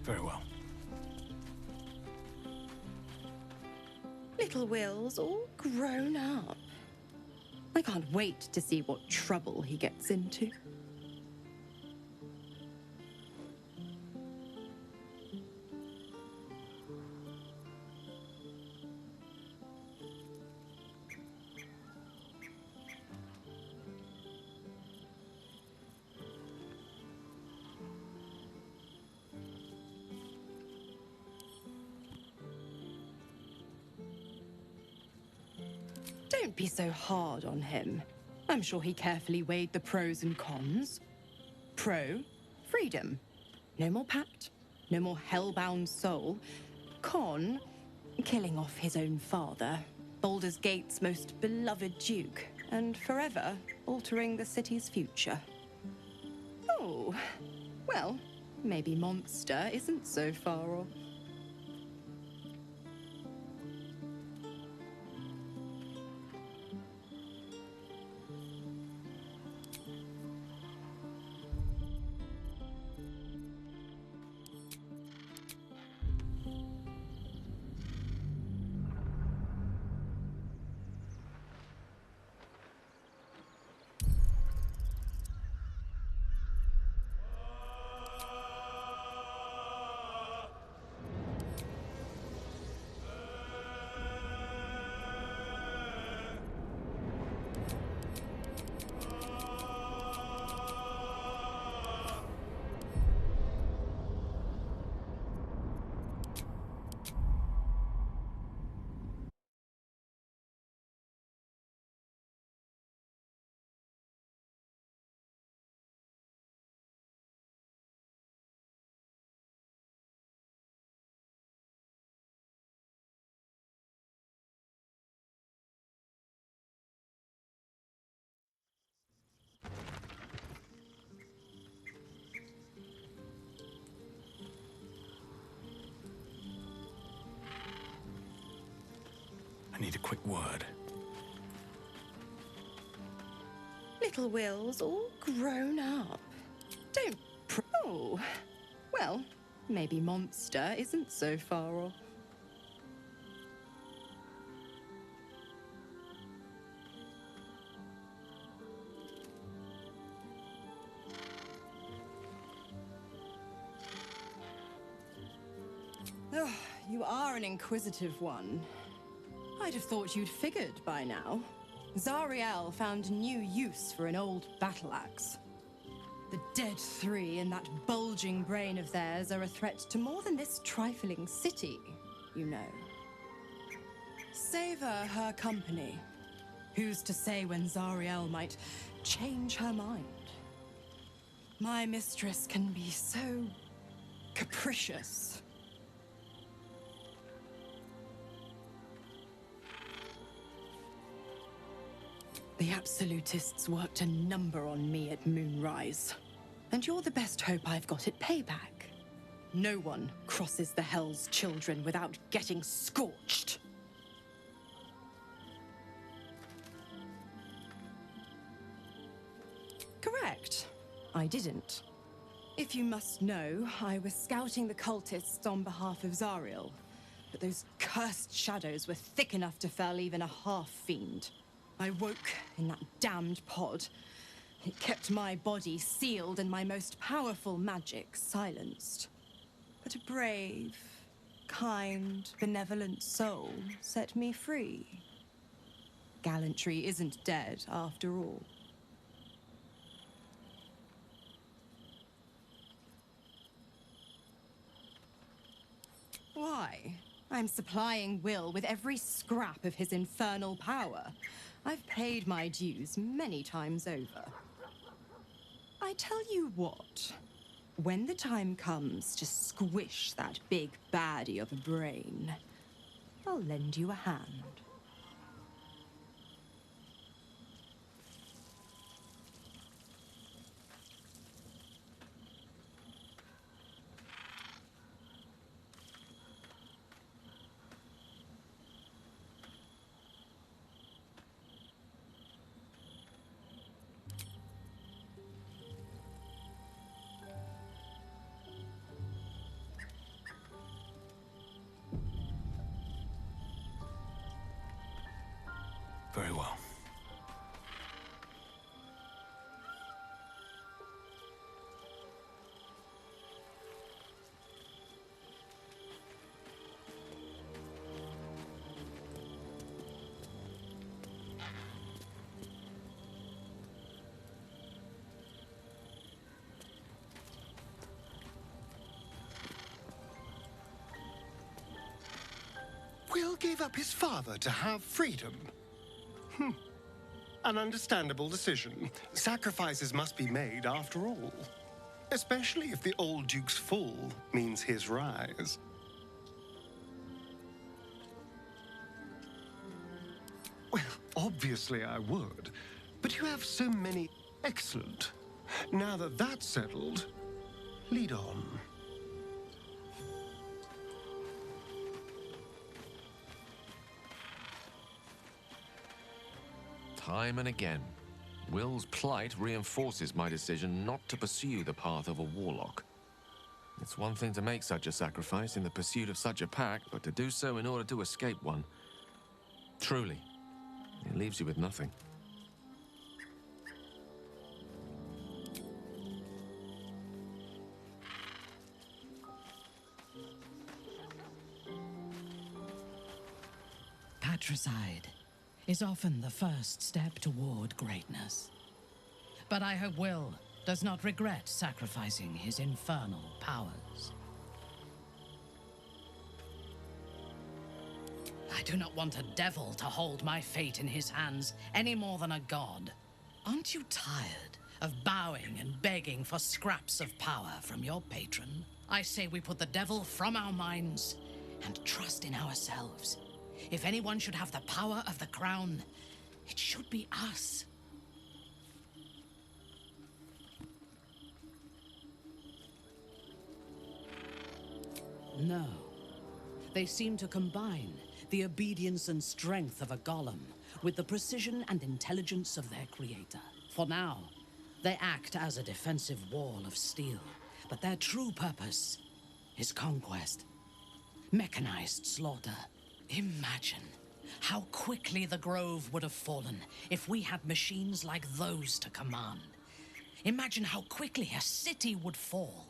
Very well. Little Will's all grown up. I can't wait to see what trouble he gets into. Don't be so hard on him. I'm sure he carefully weighed the pros and cons. Pro, freedom. No more pact, no more hellbound soul. Con, killing off his own father, Baldur's Gate's most beloved duke, and forever altering the city's future. Oh, well, maybe monster isn't so far off. I need a quick word. Little Will's all grown up. Don't Oh, well, maybe monster isn't so far off. Oh, you are an inquisitive one. I'd have thought you'd figured by now. Zariel found new use for an old battle axe. The dead three in that bulging brain of theirs are a threat to more than this trifling city, you know. Savor her company. Who's to say when Zariel might change her mind? My mistress can be so capricious. The Absolutists worked a number on me at Moonrise. And you're the best hope I've got at payback. No one crosses the Hell's Children without getting scorched. Correct. I didn't. If you must know, I was scouting the cultists on behalf of Zariel. But those cursed shadows were thick enough to fell even a half-fiend. I woke in that damned pod. It kept my body sealed and my most powerful magic silenced. But a brave, kind, benevolent soul set me free. Gallantry isn't dead after all. Why? I'm supplying Will with every scrap of his infernal power. I've paid my dues many times over. I tell you what, when the time comes to squish that big baddie of a brain, I'll lend you a hand. Very well. Will gave up his father to have freedom. An understandable decision. Sacrifices must be made after all. Especially if the old Duke's fall means his rise. Well, obviously I would. But you have so many... Excellent. Now that that's settled, lead on. Time and again, Will's plight reinforces my decision not to pursue the path of a warlock. It's one thing to make such a sacrifice in the pursuit of such a pack, but to do so in order to escape one. Truly, it leaves you with nothing. Patricide is often the first step toward greatness. But I hope Will does not regret sacrificing his infernal powers. I do not want a devil to hold my fate in his hands any more than a god. Aren't you tired of bowing and begging for scraps of power from your patron? I say we put the devil from our minds and trust in ourselves. If anyone should have the power of the crown, it should be us. No. They seem to combine the obedience and strength of a golem with the precision and intelligence of their creator. For now, they act as a defensive wall of steel, but their true purpose is conquest. Mechanized slaughter. Imagine how quickly the Grove would have fallen if we had machines like those to command. Imagine how quickly a city would fall.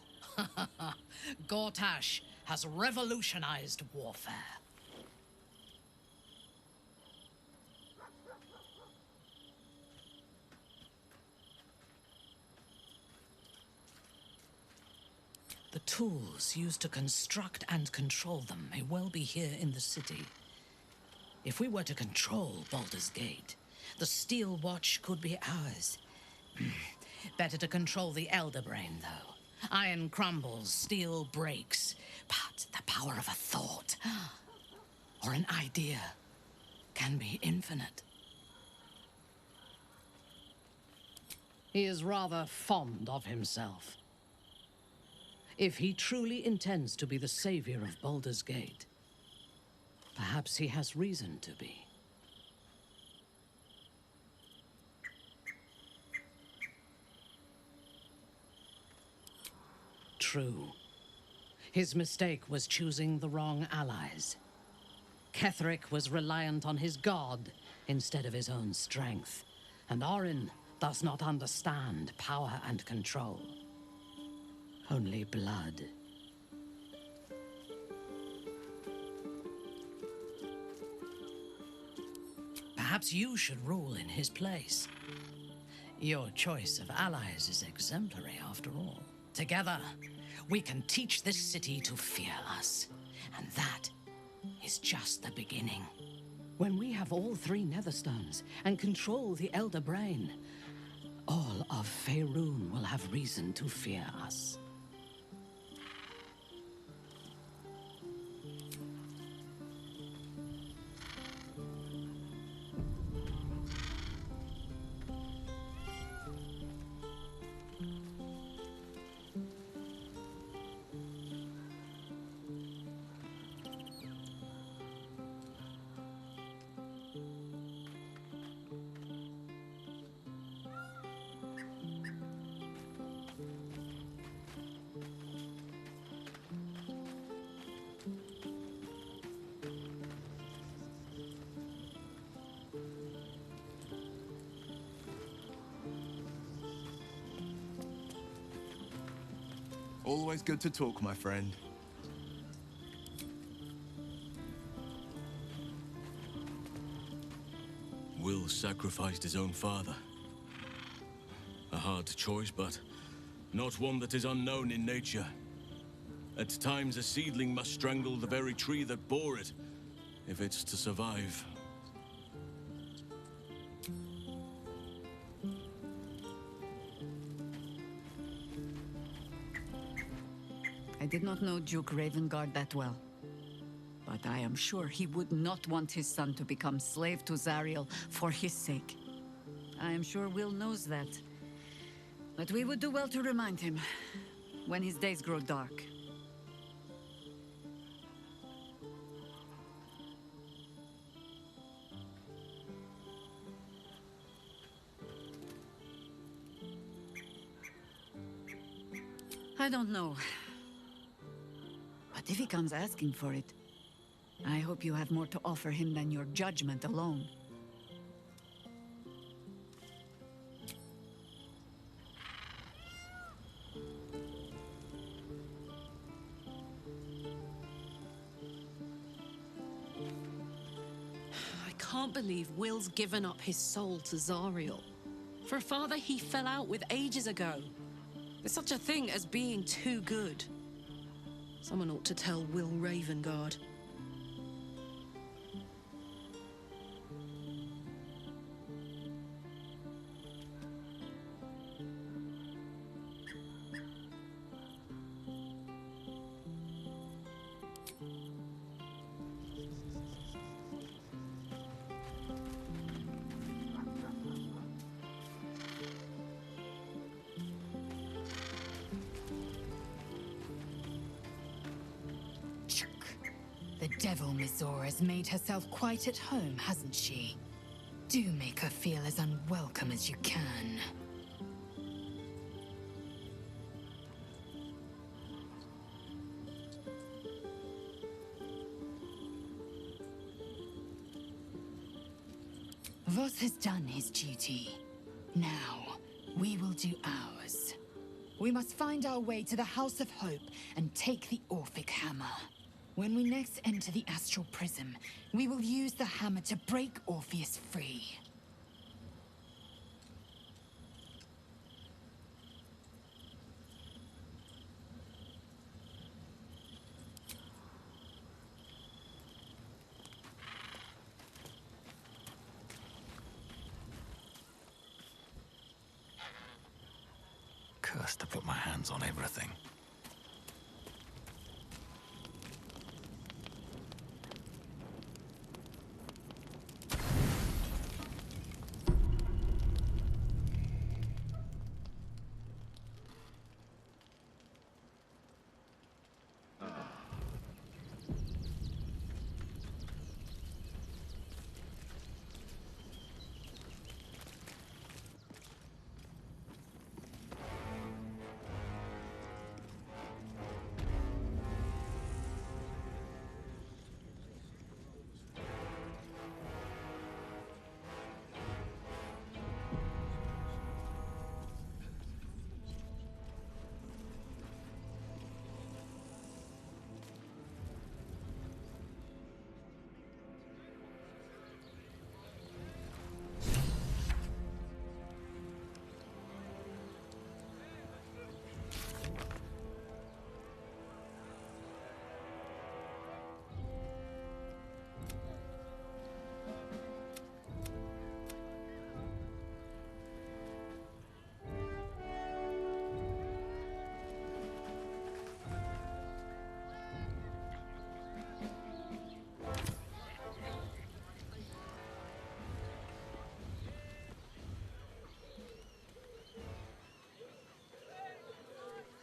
Gortash has revolutionized warfare. The tools used to construct and control them may well be here in the city. If we were to control Baldur's Gate, the Steel Watch could be ours. Better to control the Elder Brain, though. Iron crumbles, steel breaks, but the power of a thought or an idea can be infinite. He is rather fond of himself. If he truly intends to be the savior of Baldur's Gate, perhaps he has reason to be. True. His mistake was choosing the wrong allies. Ketheric was reliant on his god instead of his own strength, and Orin does not understand power and control. Only blood. Perhaps you should rule in his place. Your choice of allies is exemplary, after all. Together, we can teach this city to fear us. And that is just the beginning. When we have all three Netherstones and control the Elder Brain, all of Faerun will have reason to fear us. Always good to talk, my friend. Will sacrificed his own father. A hard choice, but not one that is unknown in nature. At times, a seedling must strangle the very tree that bore it, if it's to survive. I did not know Duke Ravengard that well. But I am sure he would not want his son to become slave to Zariel for his sake. I am sure Will knows that. But we would do well to remind him when his days grow dark. I don't know. But if he comes asking for it, I hope you have more to offer him than your judgment alone. I can't believe Will's given up his soul to Zariel. For a father he fell out with ages ago. There's such a thing as being too good. Someone ought to tell Will Ravengard. The devil Mizora has made herself quite at home, hasn't she? Do make her feel as unwelcome as you can. Voss has done his duty. Now, we will do ours. We must find our way to the House of Hope and take the Orphic Hammer. When we next enter the Astral Prism, we will use the hammer to break Orpheus free. Cursed to put my hands on everything.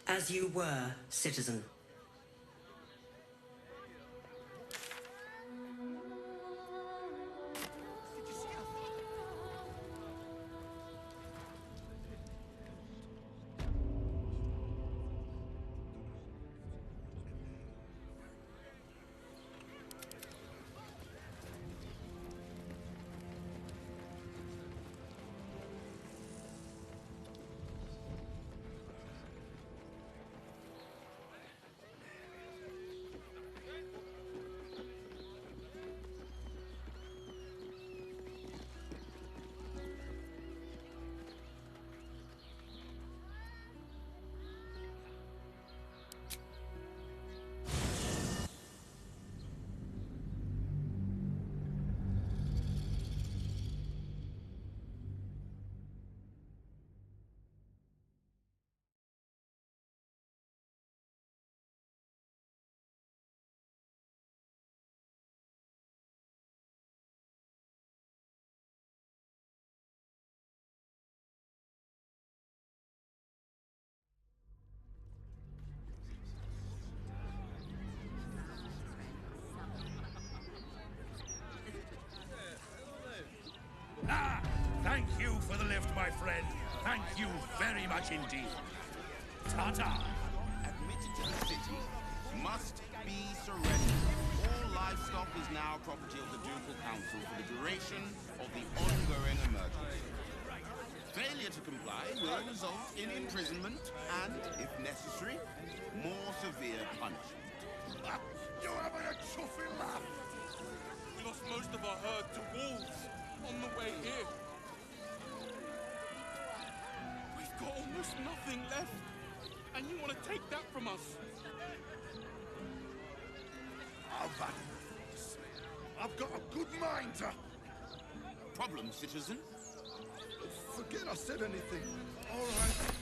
As you were, citizen. for the lift, my friend. Thank you very much indeed. Ta-ta. Admitted to the city must be surrendered. All livestock is now property of the Ducal Council for the duration of the ongoing emergency. Failure to comply will result in imprisonment and, if necessary, more severe punishment. You're having a chuffing laugh. We lost most of our herd to wolves on the way here. We've got almost nothing left, and you want to take that from us? I've had enough of this. I've got a good mind to... Problem, citizen? Forget I said anything. All right.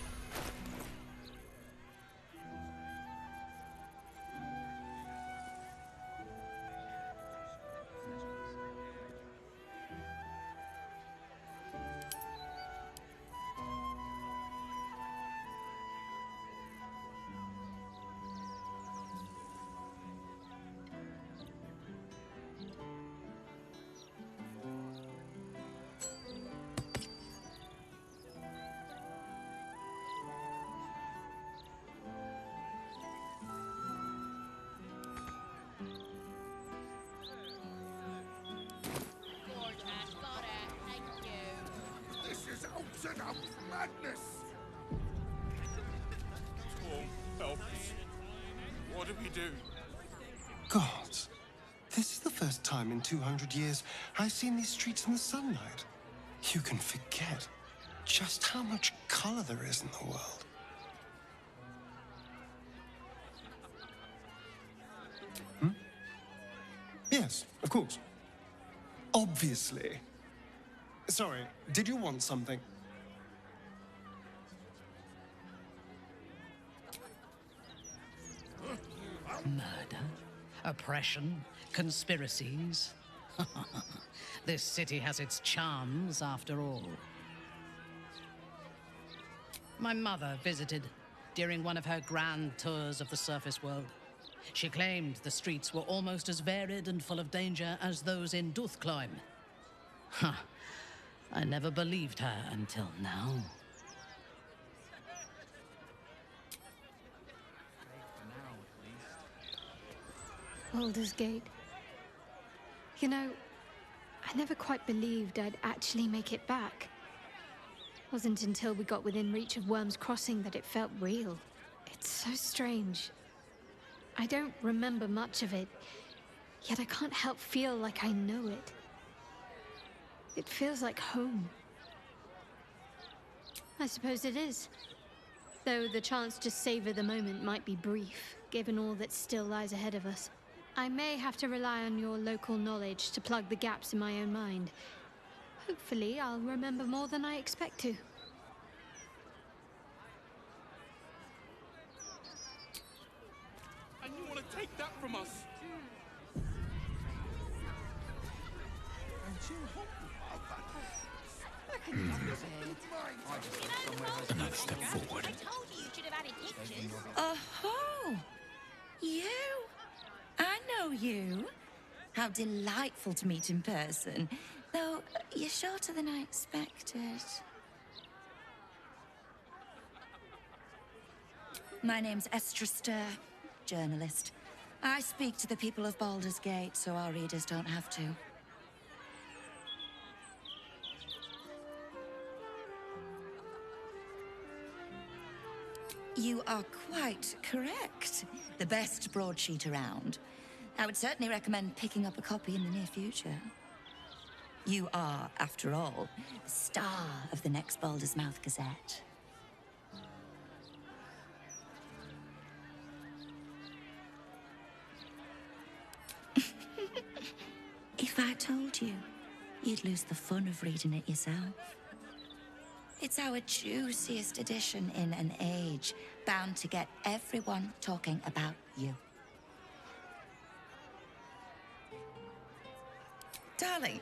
Out madness! Storm, help us. What do we do? Gods, this is the first time in 200 years I've seen these streets in the sunlight. You can forget just how much color there is in the world. Yes, of course. Obviously. Sorry, did you want something? Murder, oppression, conspiracies. This city has its charms, after all. My mother visited during one of her grand tours of the surface world. She claimed the streets were almost as varied and full of danger as those in Duthcloim. Huh. I never believed her until now. Baldur's Gate. You know, I never quite believed I'd actually make it back. Wasn't until we got within reach of Worm's Crossing that it felt real. It's so strange. I don't remember much of it, yet I can't help feel like I know it. It feels like home. I suppose it is. Though the chance to savor the moment might be brief, given all that still lies ahead of us. I may have to rely on your local knowledge to plug the gaps in my own mind. Hopefully, I'll remember more than I expect to. And you want to take that from us? Another step forward. I told you you should have added pictures. Oh, you? I know you. How delightful to meet in person. Though, you're shorter than I expected. My name's Estra Stir, journalist. I speak to the people of Baldur's Gate so our readers don't have to. You are quite correct. The best broadsheet around. I would certainly recommend picking up a copy in the near future. You are, after all, the star of the next Baldur's Mouth Gazette. If I told you, you'd lose the fun of reading it yourself. It's our juiciest edition in an age bound to get everyone talking about you. Darling,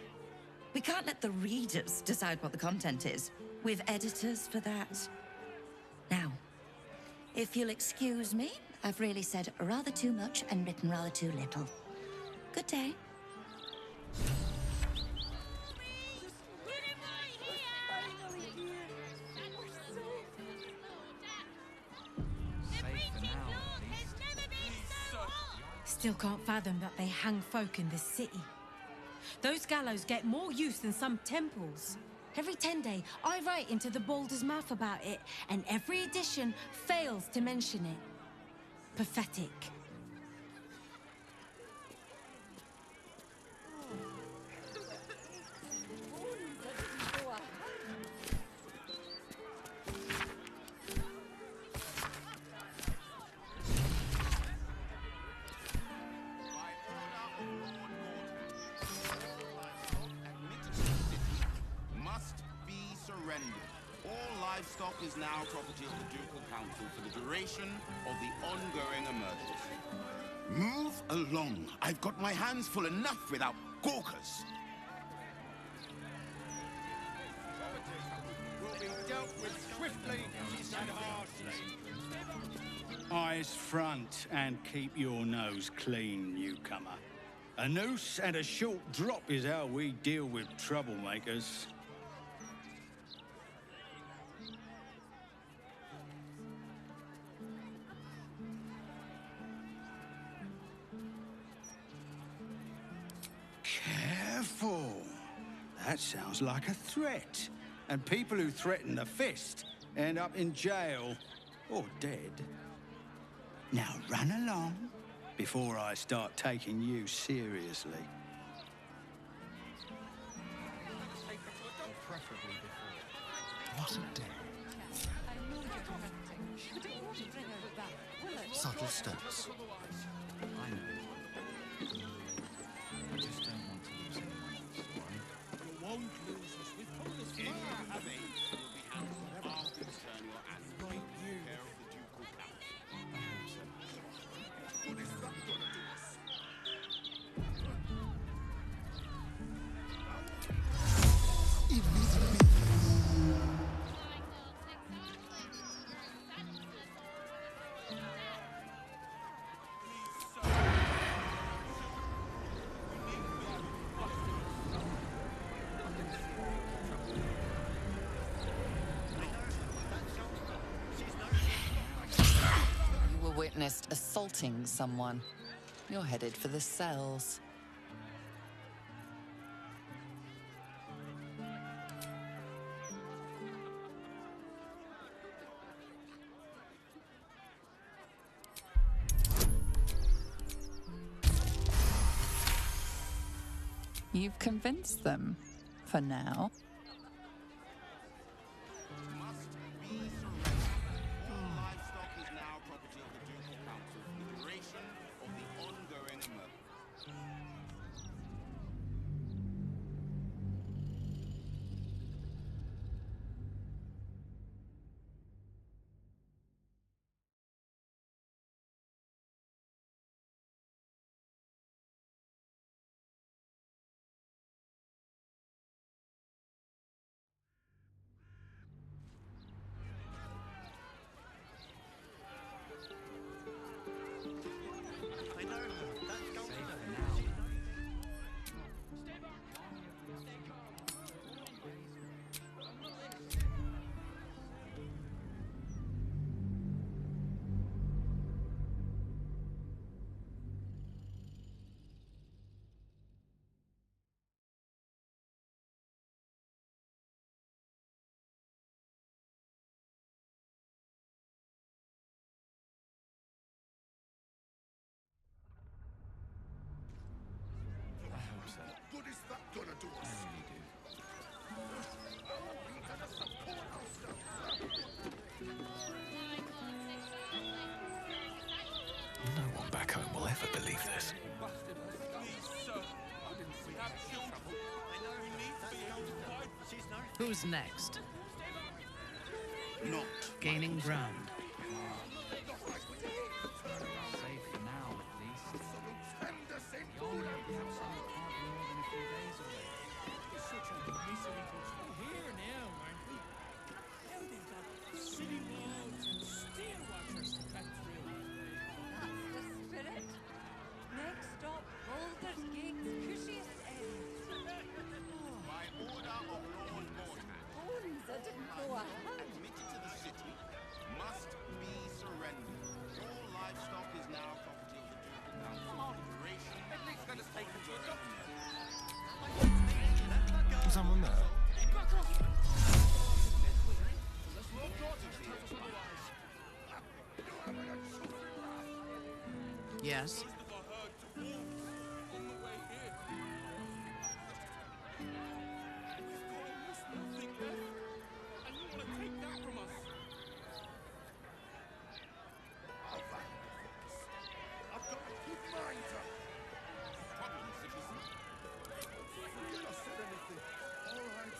we can't let the readers decide what the content is. We've editors for that. Now, if you'll excuse me, I've really said rather too much and written rather too little. Good day. still can't fathom that they hang folk in this city. Those gallows get more use than some temples. Every 10 day, I write into the Boulder's Mouth about it, and every edition fails to mention it. Pathetic. Livestock is now property of the Ducal Council for the duration of the ongoing emergency. Move along. I've got my hands full enough without gawkers. Will be dealt with swiftly and harshly. Eyes front and keep your nose clean, newcomer. A noose and a short drop is how we deal with troublemakers. Careful. That sounds like a threat. And people who threaten the fist end up in jail or dead. Now run along before I start taking you seriously. What a day. Subtle steps. I know. I just don't want to lose anyone. You won't lose us. We've come this far, have we? You'll be handled after you turn your ass right here. Care of the Ducal Council. I hope so. What is that gonna do us? You were witnessed assaulting someone. You're headed for the cells. You've convinced them, for now. Livestock is now property of the Ducal Council for the duration of the ongoing emergency. What good is that gonna do us? No one back home will ever believe this. Who's next? Not gaining ground. Safe for now, at least. The army of the Absolute can't be more than a few days away. It's such a misery to still here now, aren't we? Now they've got city walls and steel watchers to cut through. That's the spirit. Next stop, Baldur's Gate's cushiest end. By order of Lord Mortan, Bones, I didn't know I had. admitted to the city must Yes? Most of our herd to wolves on the way here. We've got almost nothing left, and you want to take that from us? I've got a good mind to... Problem, citizen? Forget I said anything. All right.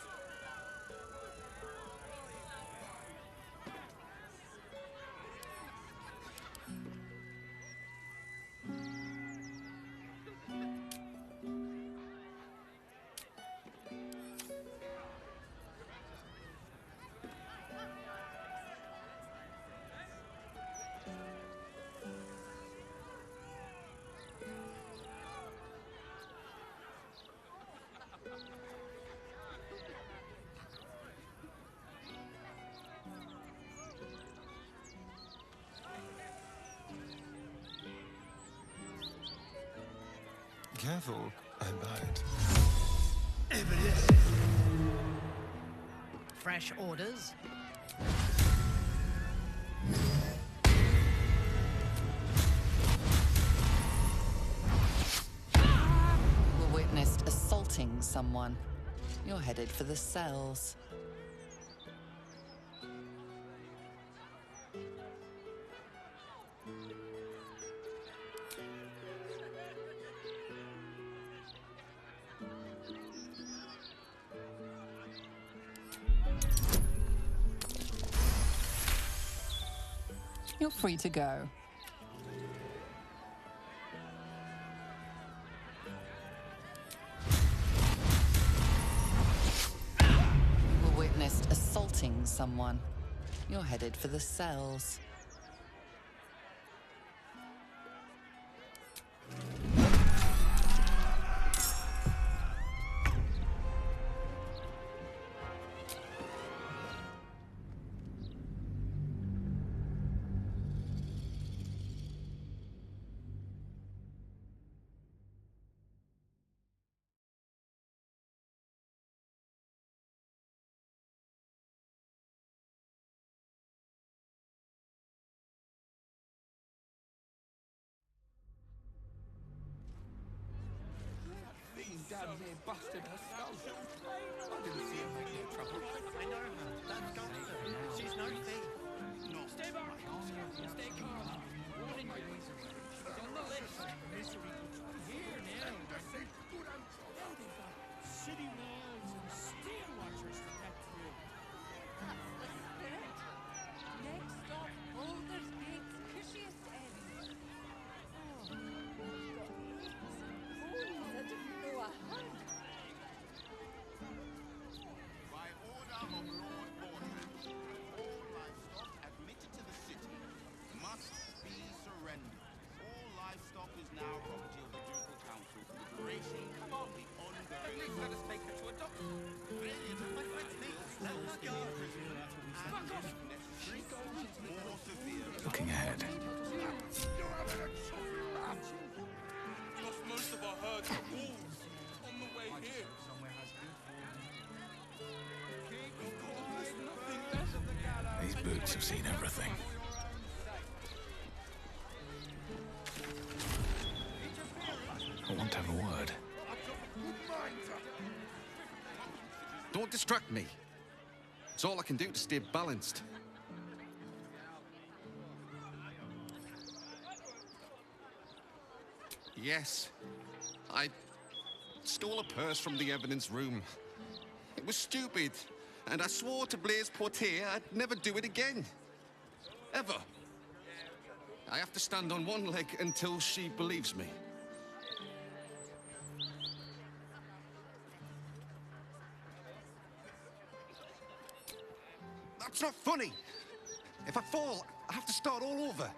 Careful, I bite. Fresh orders? You were witnessed assaulting someone. You're headed for the cells. You're free to go. You were witnessed assaulting someone. You're headed for the cells. Damn near busted her skull. I didn't see her make no trouble. I know her. That's Doctor. She's no thief. Stay back. Stay calm. Warning you. She's on the list. Misery here now. Now they've got city walls and steel watchers to protect you. That's the spirit. Next stop, Baldur's Gate's cushiest end. Oh, we've got apes and bones. I didn't know I had. By order of Lord Warcraft, all livestock admitted to the city must be surrendered. All livestock is now property of the Ducal Council for the duration of the ongoing... Let us take her to a doctor. My friend's name is Oh my God. Fuck off! Necessary, more severe... Looking ahead. We lost most of our herd to wolves on the way here. We've got almost nothing left. These boots have seen everything. I want to have a word. Don't distract me. It's all I can do to stay balanced. Yes, I stole a purse from the evidence room. It was stupid, and I swore to Blaise Portier I'd never do it again. Ever. I have to stand on one leg until she believes me. That's not funny. If I fall, I have to start all over.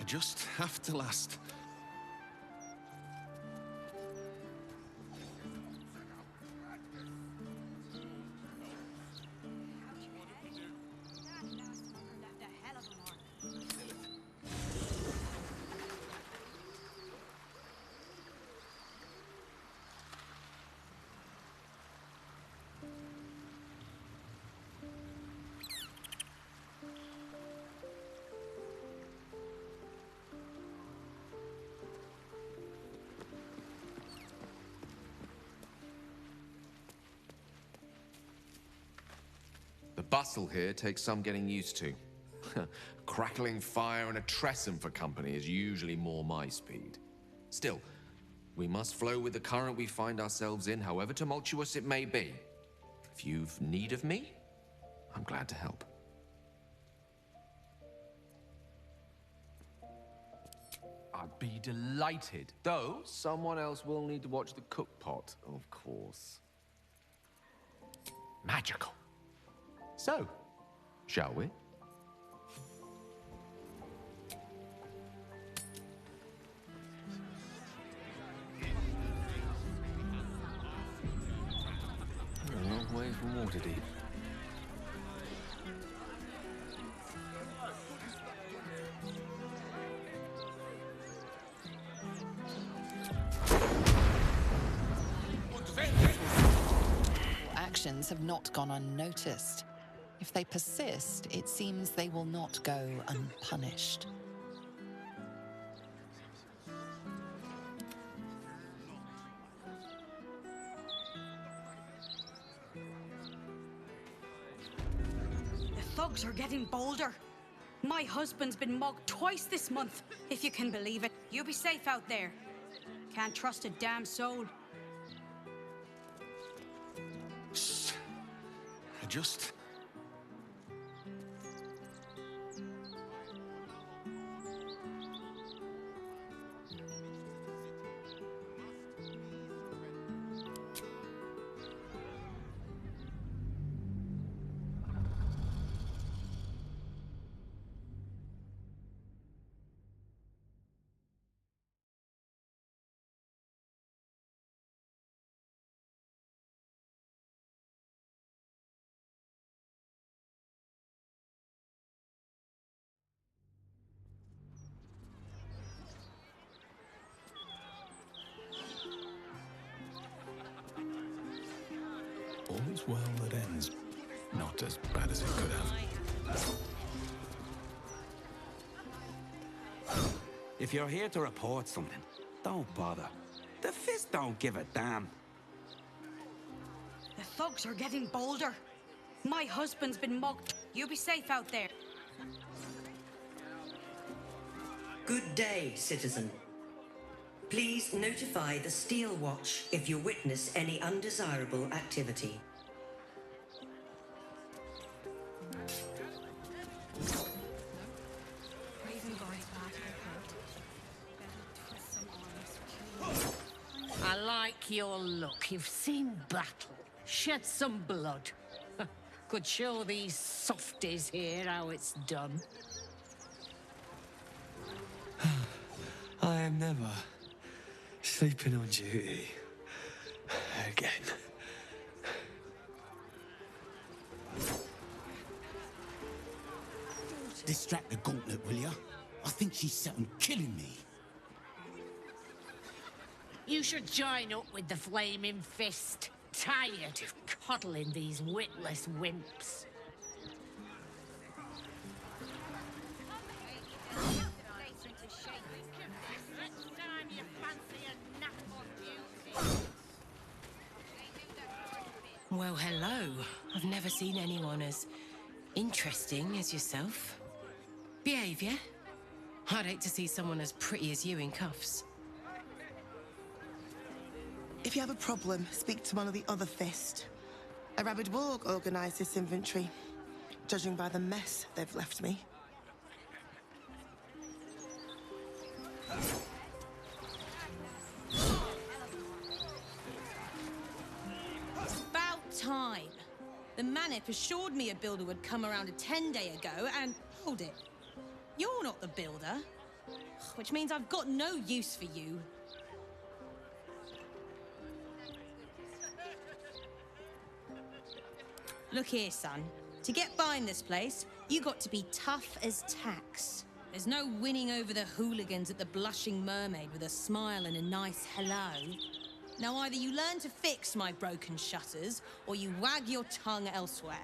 I just have to last. bustle here takes some getting used to. Crackling fire and a tresson for company is usually more my speed. Still, we must flow with the current we find ourselves in, however tumultuous it may be. If you've need of me, I'm glad to help. I'd be delighted, though someone else will need to watch the cook pot, of course. Magical. So, shall we? A long way from Waterdeep. Actions have not gone unnoticed. If they persist, it seems they will not go unpunished. The thugs are getting bolder. My husband's been mugged twice this month, if you can believe it. You be safe out there. Can't trust a damn soul. Just... All's well that ends. Not as bad as it could have. If you're here to report something, don't bother. The Fist don't give a damn. The thugs are getting bolder. My husband's been mugged. You be safe out there. Good day, citizen. Please notify the Steel Watch if you witness any undesirable activity. I like your look. You've seen battle, shed some blood. Could show these softies here how it's done. I am never sleeping on duty again. Distract the gauntlet, will ya? I think she's set on killing me. You should join up with the Flaming Fist. Tired of coddling these witless wimps. Well, hello. I've never seen anyone as interesting as yourself. Behaviour? I'd hate to see someone as pretty as you in cuffs. If you have a problem, speak to one of the other Fist. A rabid warg organised this inventory, judging by the mess they've left me. About time. The Manip assured me a builder would come around a 10-day ago, and hold it. You're not the builder. Which means I've got no use for you. Look here, son. To get by in this place, you got to be tough as tax. There's no winning over the hooligans at the Blushing Mermaid with a smile and a nice hello. Now either you learn to fix my broken shutters, or you wag your tongue elsewhere.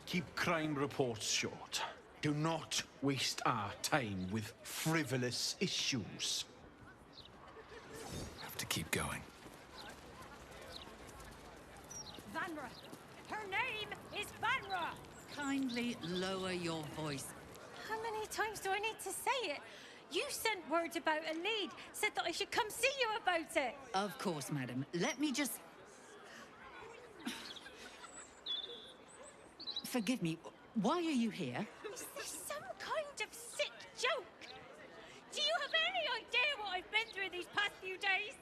Keep crime reports short. Do not waste our time with frivolous issues. Have to keep going. Vanra! Her name is Vanra! Kindly lower your voice. How many times do I need to say it? You sent word about a lead, said that I should come see you about it. Of course, madam. Let me just... Forgive me, why are you here? Is this some kind of sick joke? Do you have any idea what I've been through these past few days?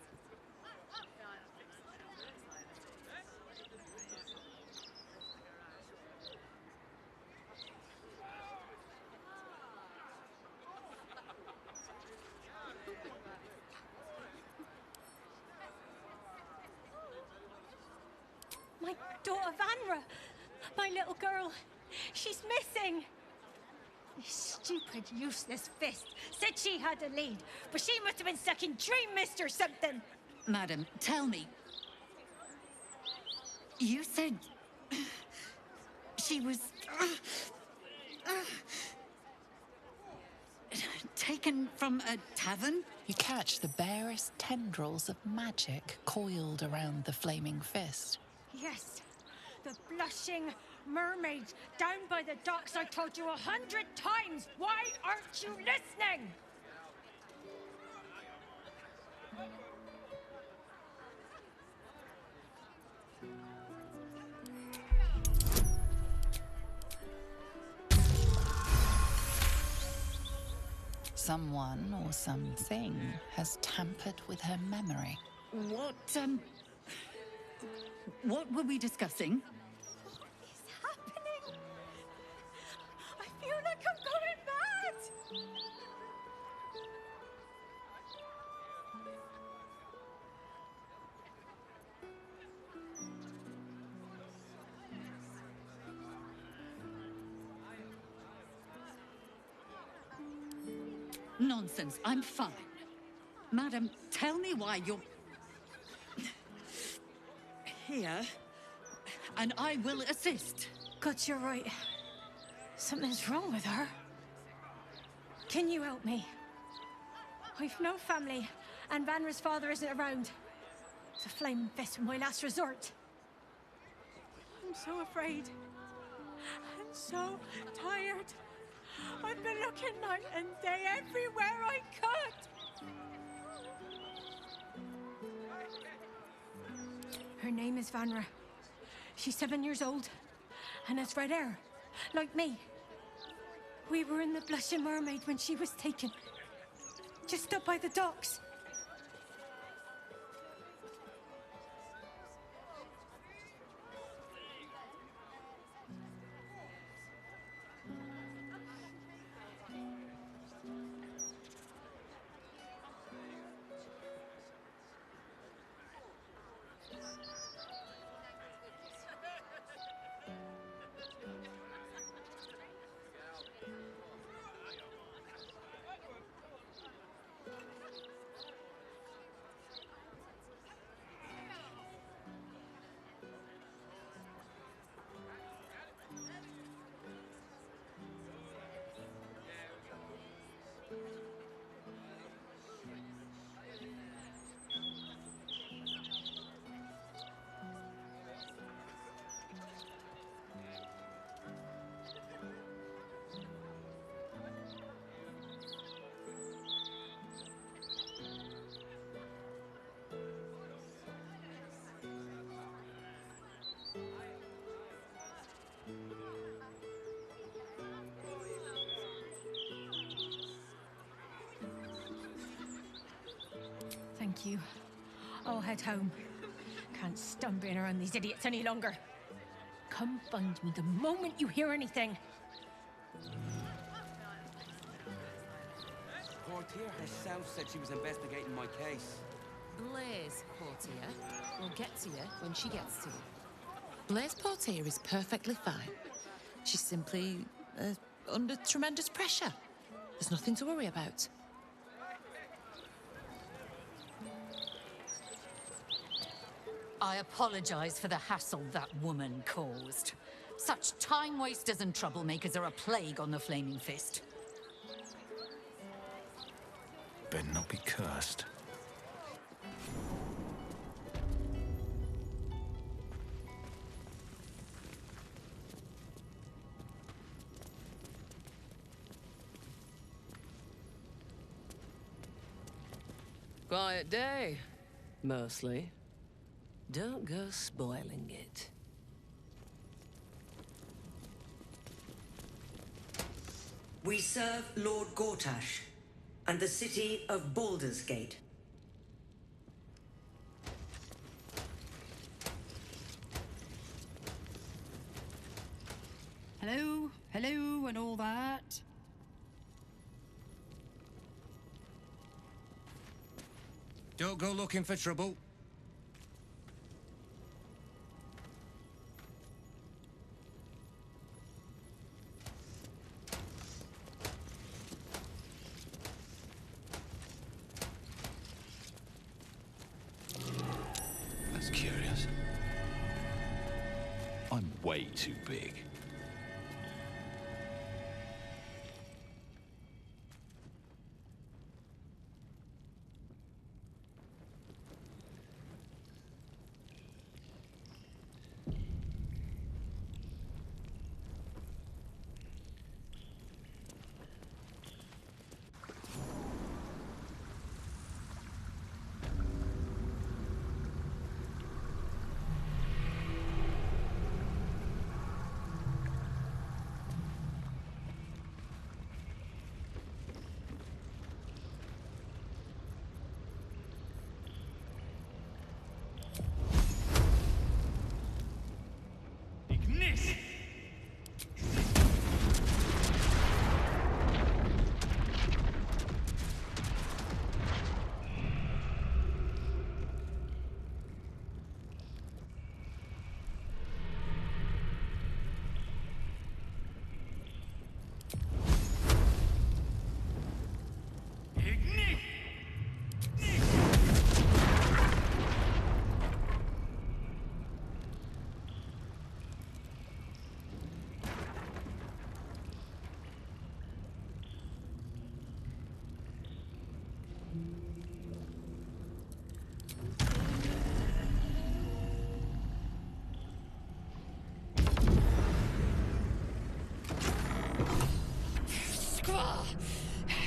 My daughter Vanra, my little girl, she's missing. This stupid, useless fist said she had a lead, but she must have been stuck in Dream Mist or something. Madam, tell me. You said... she was... taken from a tavern? You catch the barest tendrils of magic coiled around the flaming fist. Yes, the blushing mermaid down by the docks I told you 100 times. Why aren't you listening? Someone or something has tampered with her memory. What were we discussing? It's happening. I feel like I'm going mad. Nonsense, I'm fine. Madam, tell me why you're... here, and I will assist. God, you're right. Something's wrong with her. Can you help me? I've no family, and Vanra's father isn't around. The Flaming Fist was my last resort. I'm so afraid. I'm so tired. I've been looking night and day everywhere I could. Her name is Vanra. She's 7 years old and has red hair, like me. We were in the Blushing Mermaid when she was taken, just up by the docks. Thank you. I'll head home. Can't stand being around these idiots any longer. Come find me the moment you hear anything. Portier herself said she was investigating my case. Blaise Portier will get to you when she gets to you. Blaise Portier is perfectly fine. She's simply under tremendous pressure. There's nothing to worry about. I apologize for the hassle that woman caused. Such time wasters and troublemakers are a plague on the Flaming Fist. Better not be cursed. Quiet day, mostly. Don't go spoiling it. We serve Lord Gortash and the city of Baldur's Gate. Hello, hello, and all that. Don't go looking for trouble. That's curious. I'm way too big.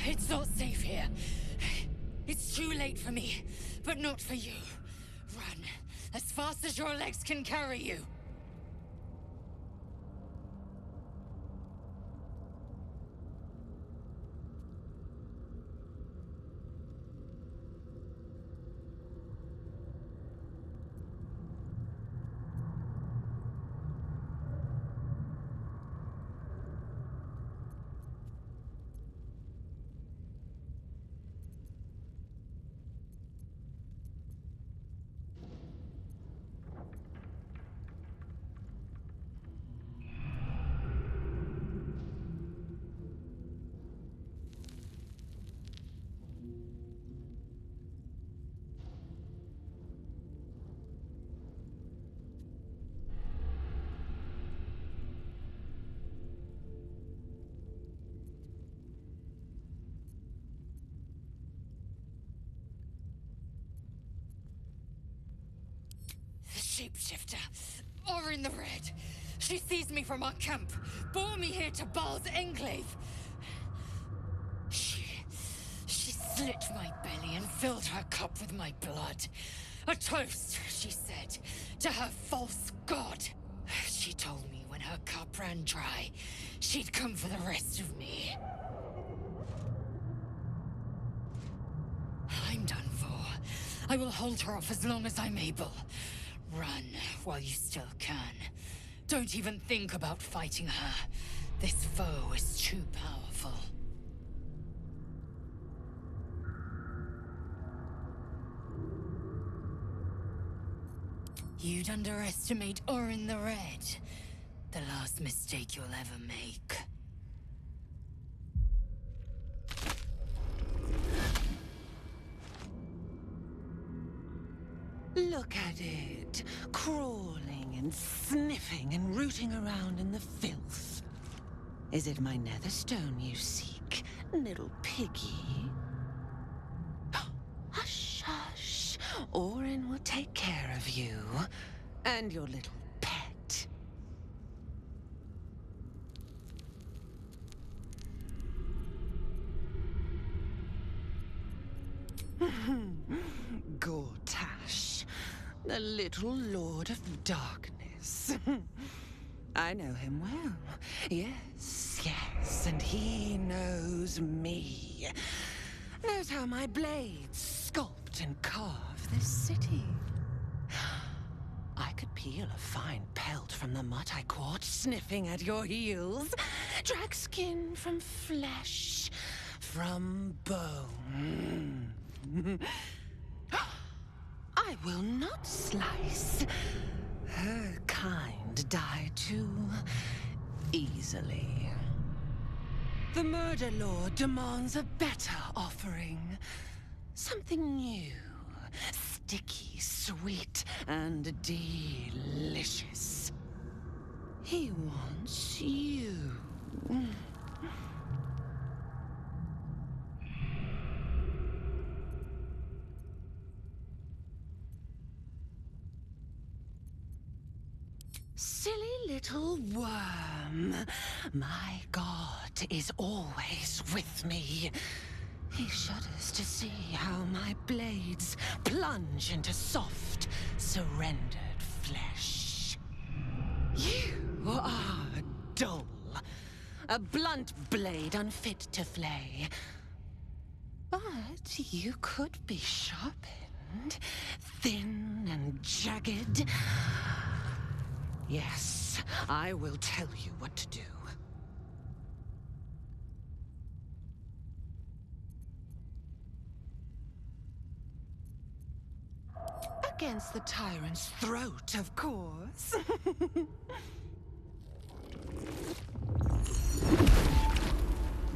It's not safe here. It's too late for me, but not for you. Run, as fast as your legs can carry you. The shapeshifter, or in the red. She seized me from our camp, bore me here to Baal's enclave. She slit my belly and filled her cup with my blood. A toast, she said, to her false god. She told me when her cup ran dry, she'd come for the rest of me. I'm done for. I will hold her off as long as I'm able. Run while you still can. Don't even think about fighting her. This foe is too powerful. You'd underestimate Orin the Red. The last mistake you'll ever make. Look at it, crawling and sniffing and rooting around in the filth. Is it my netherstone you seek, little piggy? Hush, hush. Orin will take care of you and your little pet. little Lord of Darkness. I know him well. Yes, yes, and he knows me. Knows how my blades sculpt and carve this city. I could peel a fine pelt from the mutt I caught sniffing at your heels. Drag skin from flesh, from bone. I will not slice. Her kind die too easily. The Murder Lord demands a better offering. Something new, sticky, sweet, and delicious. He wants you. Silly little worm. My God is always with me. He shudders to see how my blades plunge into soft, surrendered flesh. You are dull. A blunt blade unfit to flay. But you could be sharpened, thin and jagged. Yes, I will tell you what to do. Against the tyrant's throat, of course.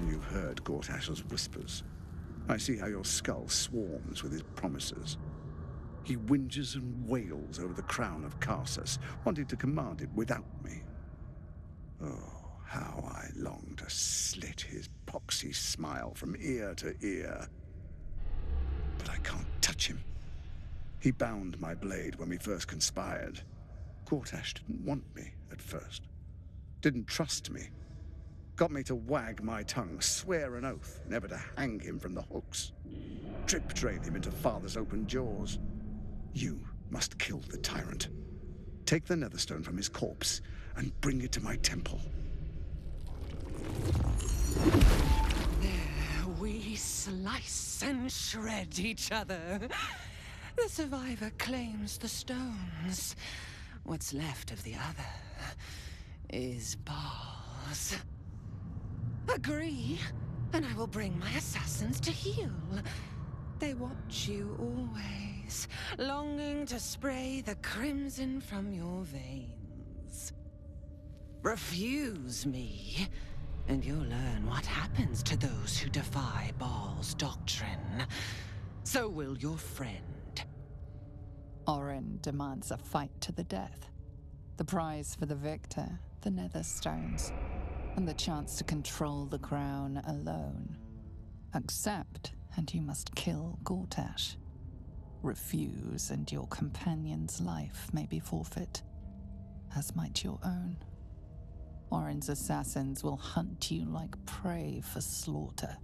You've heard Gortash's whispers. I see how your skull swarms with his promises. He whinges and wails over the crown of Karsus, wanting to command it without me. Oh, how I long to slit his poxy smile from ear to ear. But I can't touch him. He bound my blade when we first conspired. Gortash didn't want me at first. Didn't trust me. Got me to wag my tongue, swear an oath never to hang him from the hooks. Drip-drain him into father's open jaws. You must kill the tyrant. Take the Netherstone from his corpse and bring it to my temple. There we slice and shred each other. The survivor claims the stones. What's left of the other is bars. Agree, and I will bring my assassins to heal. They watch you always, longing to spray the crimson from your veins. Refuse me, and you'll learn what happens to those who defy Baal's doctrine. So will your friend. Orin demands a fight to the death. The prize for the victor, the Netherstones, and the chance to control the crown alone. Accept, and you must kill Gortash. Refuse, and your companion's life may be forfeit, as might your own. Orin's assassins will hunt you like prey for slaughter.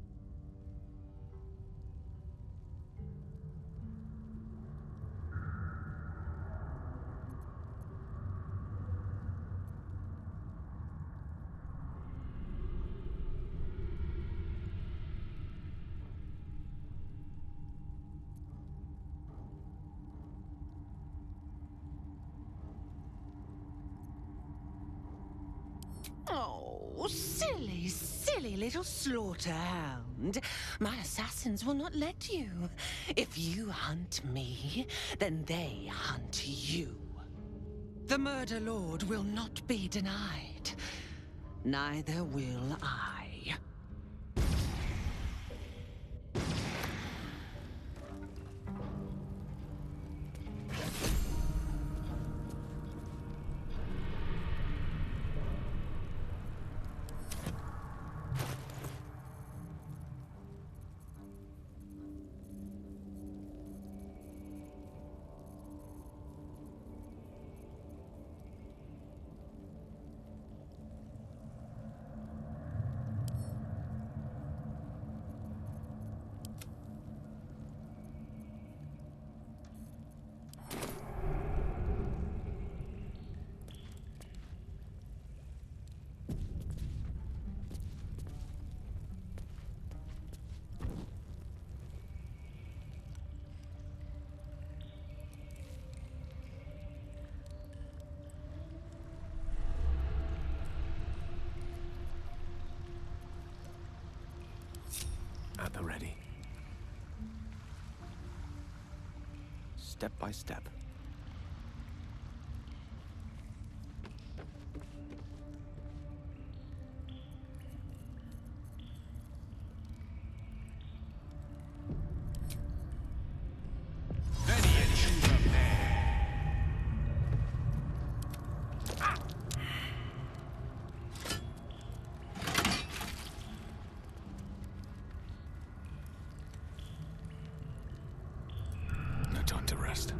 Oh, silly, silly little slaughterhound. My assassins will not let you. If you hunt me, then they hunt you. The Murder Lord will not be denied. Neither will I. step by step. No time to rest.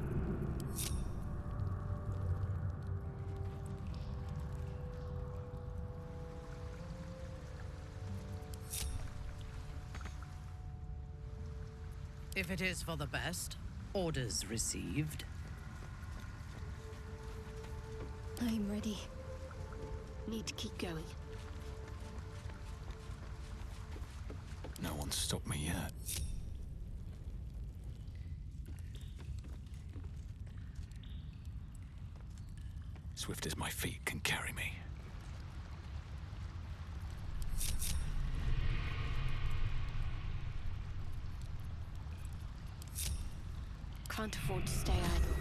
If it is for the best, orders received. I'm ready. Need to keep going. No one's stopped me yet. Swift as my feet can carry me. Can't afford to stay idle.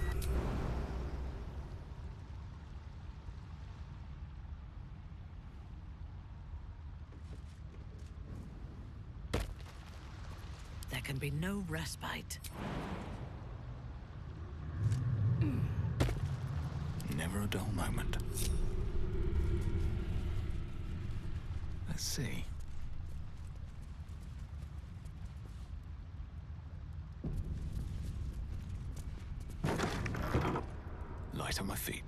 There can be no respite. Never a dull moment. Let's see. Light on my feet.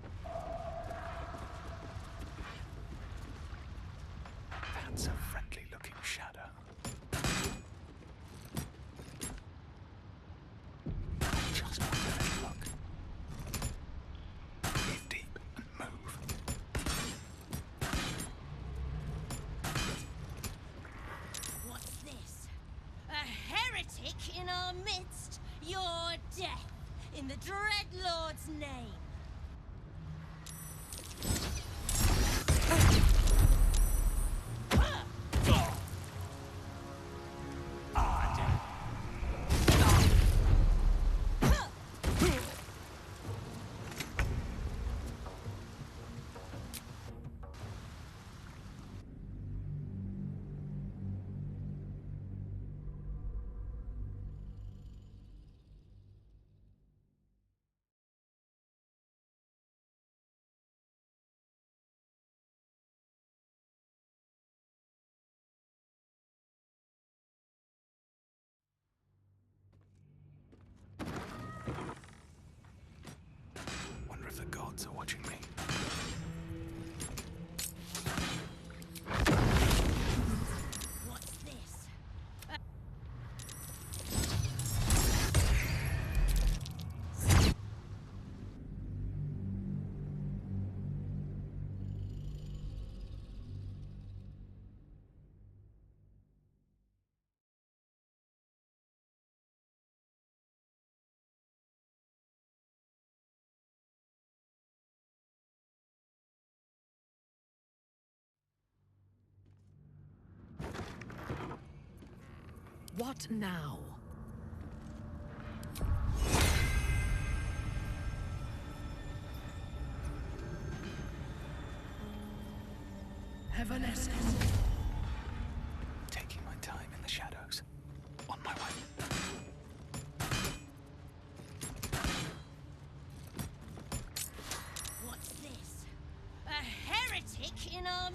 That's a friendly-looking shadow. Just want to look. Breathe deep and move. What's this? A heretic in our midst? Your death, in the Dreadlord's name. Wonder if the gods are watching me. What's this? What now? Heaven Taking my time in the shadows. On my way. What's this? A heretic in our...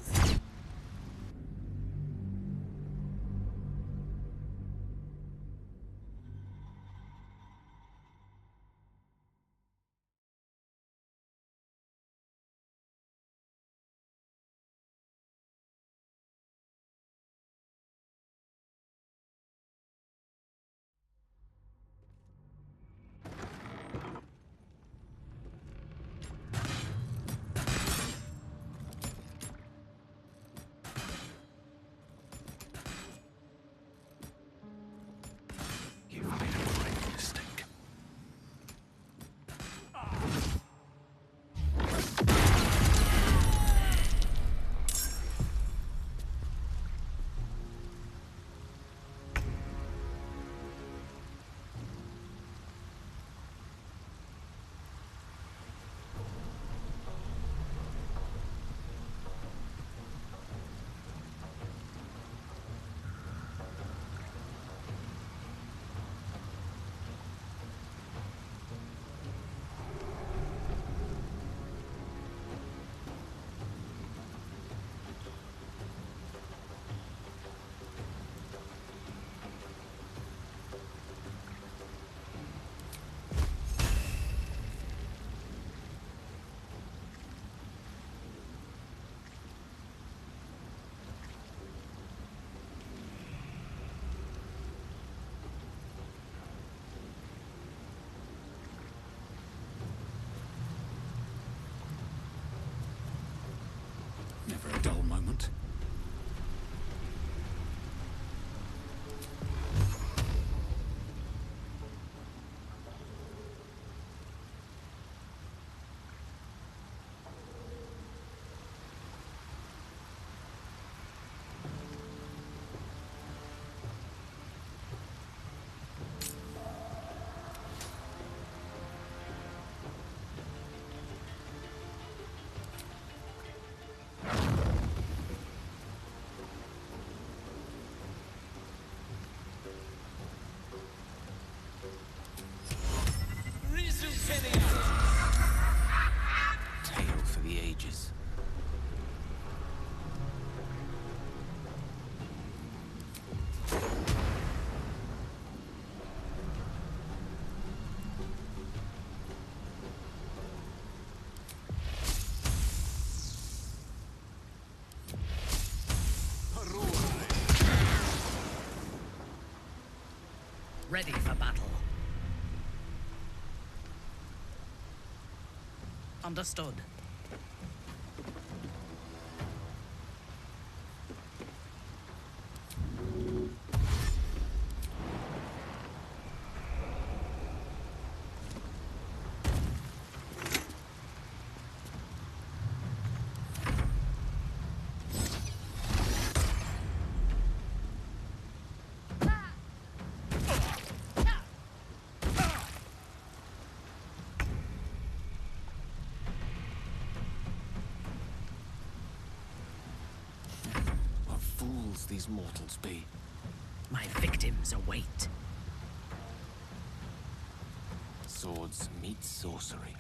Never a dull moment. Tale for the ages. Ready for battle. Understood. What fools these mortals be. My victims await. Swords meet sorcery.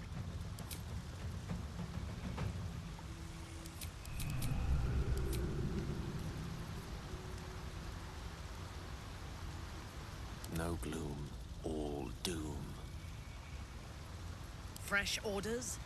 No gloom, all doom. Fresh orders?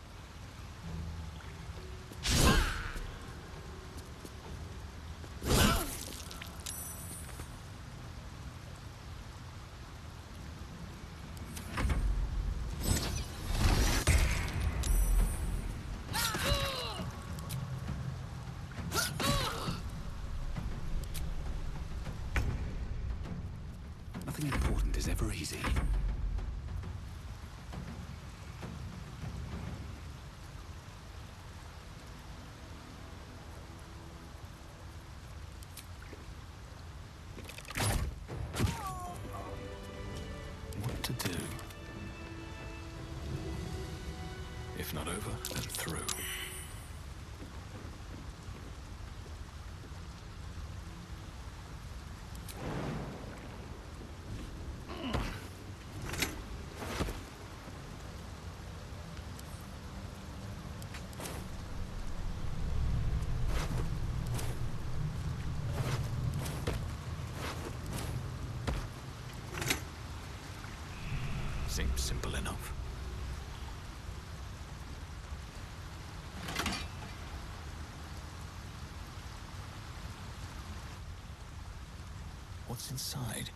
Nothing important is ever easy. What to do? If not over, then through. Seems simple enough. What's inside?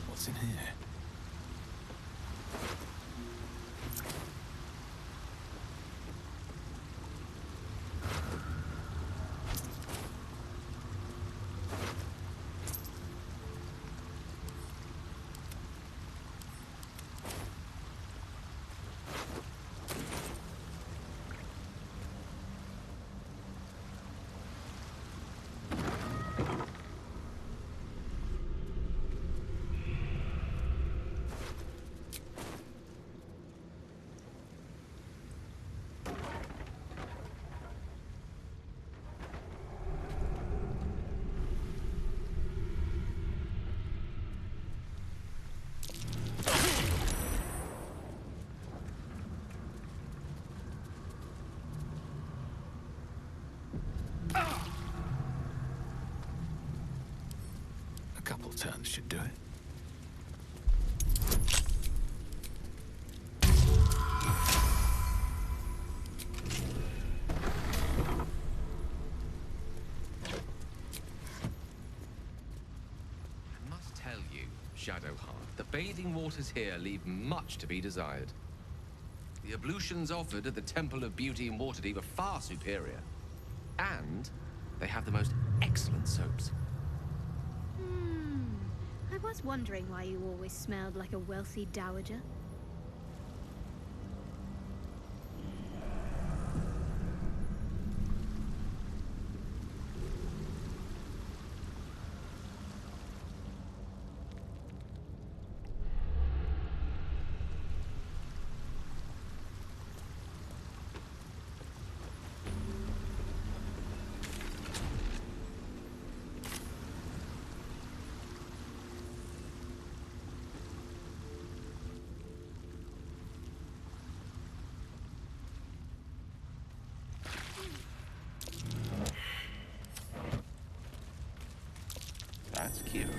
What's in here? A couple turns should do it. Shadowheart, the bathing waters here leave much to be desired. The ablutions offered at the Temple of Beauty and Waterdeep are far superior. And they have the most excellent soaps. I was wondering why you always smelled like a wealthy dowager. That's curious.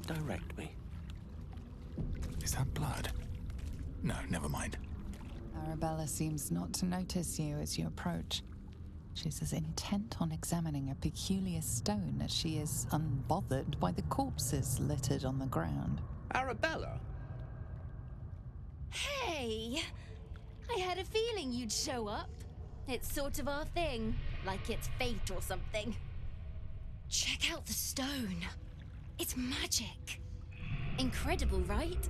Direct me. Is that blood? No, never mind. Arabella seems not to notice you as you approach. She's as intent on examining a peculiar stone as she is unbothered by the corpses littered on the ground. Arabella? Hey! I had a feeling you'd show up. It's sort of our thing, like it's fate or something. Check out the stone. It's magic. Incredible, right?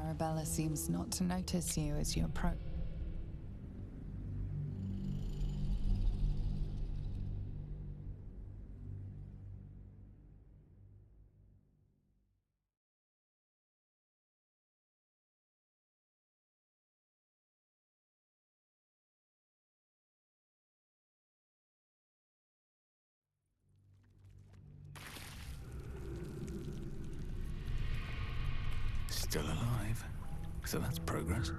Arabella seems not to notice you as you approach. Still alive. So that's progress.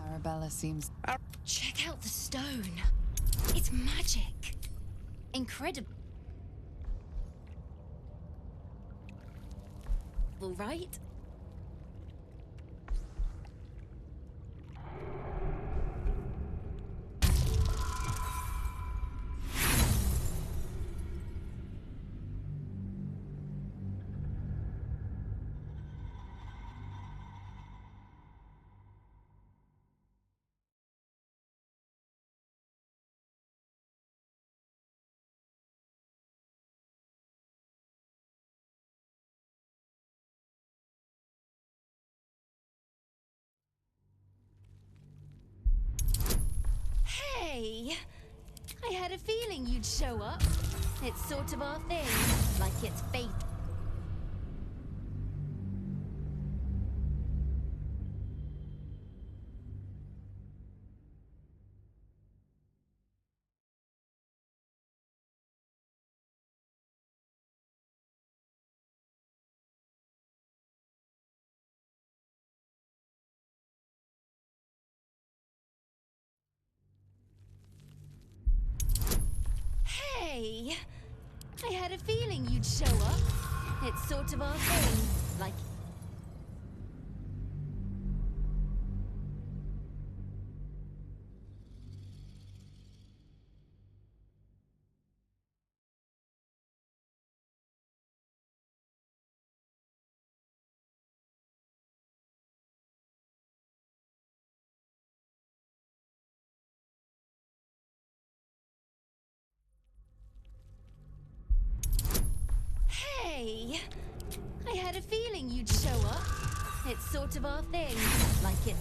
Arabella seems... Check out the stone. It's magic. Incredible, right? Hey! I had a feeling you'd show up. It's sort of our thing, like it's fate. Hey! I had a feeling you'd show up. It's sort of our thing, like... you'd show up. It's sort of our thing. Like it's...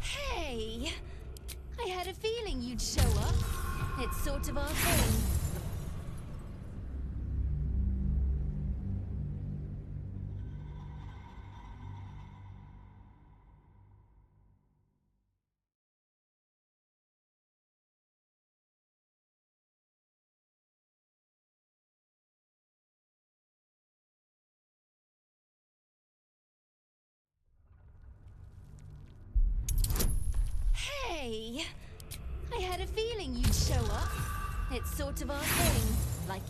Hey! I had a feeling you'd show up. It's sort of our thing. Hey! I had a feeling you'd show up. It's sort of our thing. Like...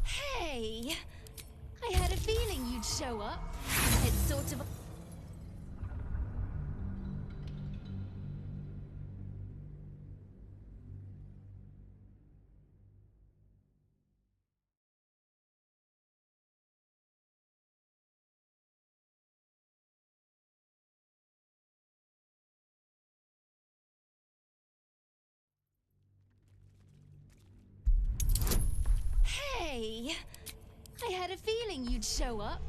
Hey! I had a feeling you'd show up. It's sort of... Hey! I had a feeling you'd show up.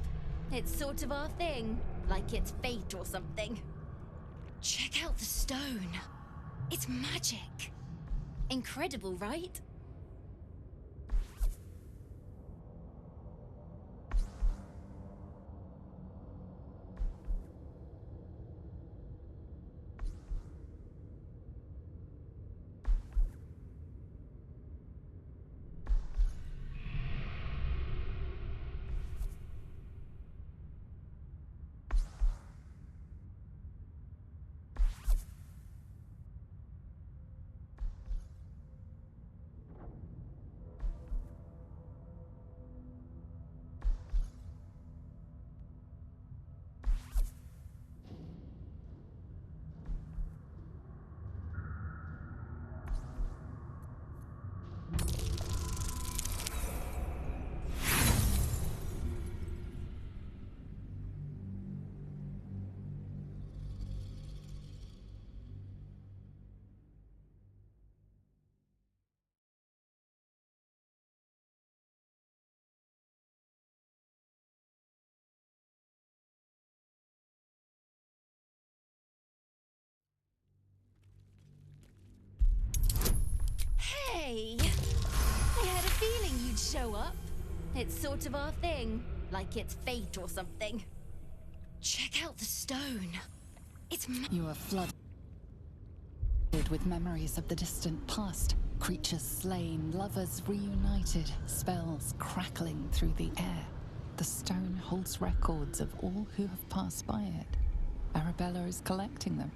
It's sort of our thing. Like it's fate or something. Check out the stone. It's magic. Incredible, right? Hey! I had a feeling you'd show up. It's sort of our thing. Like it's fate or something. Check out the stone. It's... You are flooded with memories of the distant past. Creatures slain, lovers reunited, spells crackling through the air. The stone holds records of all who have passed by it. Arabella is collecting them.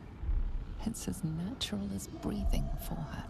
It's as natural as breathing for her.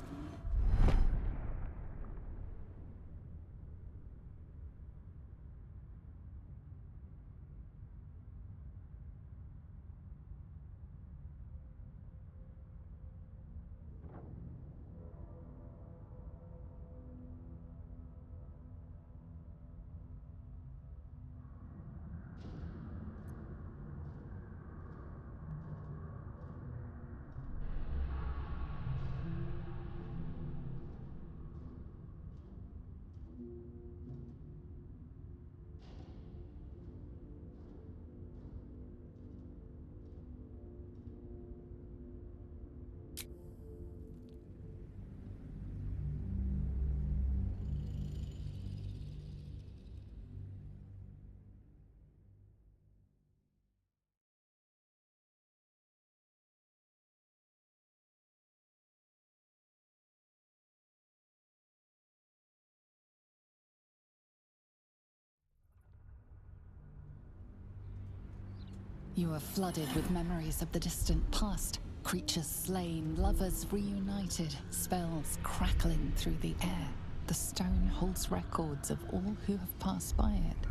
You are flooded with memories of the distant past. Creatures slain, lovers reunited, spells crackling through the air. The stone holds records of all who have passed by it.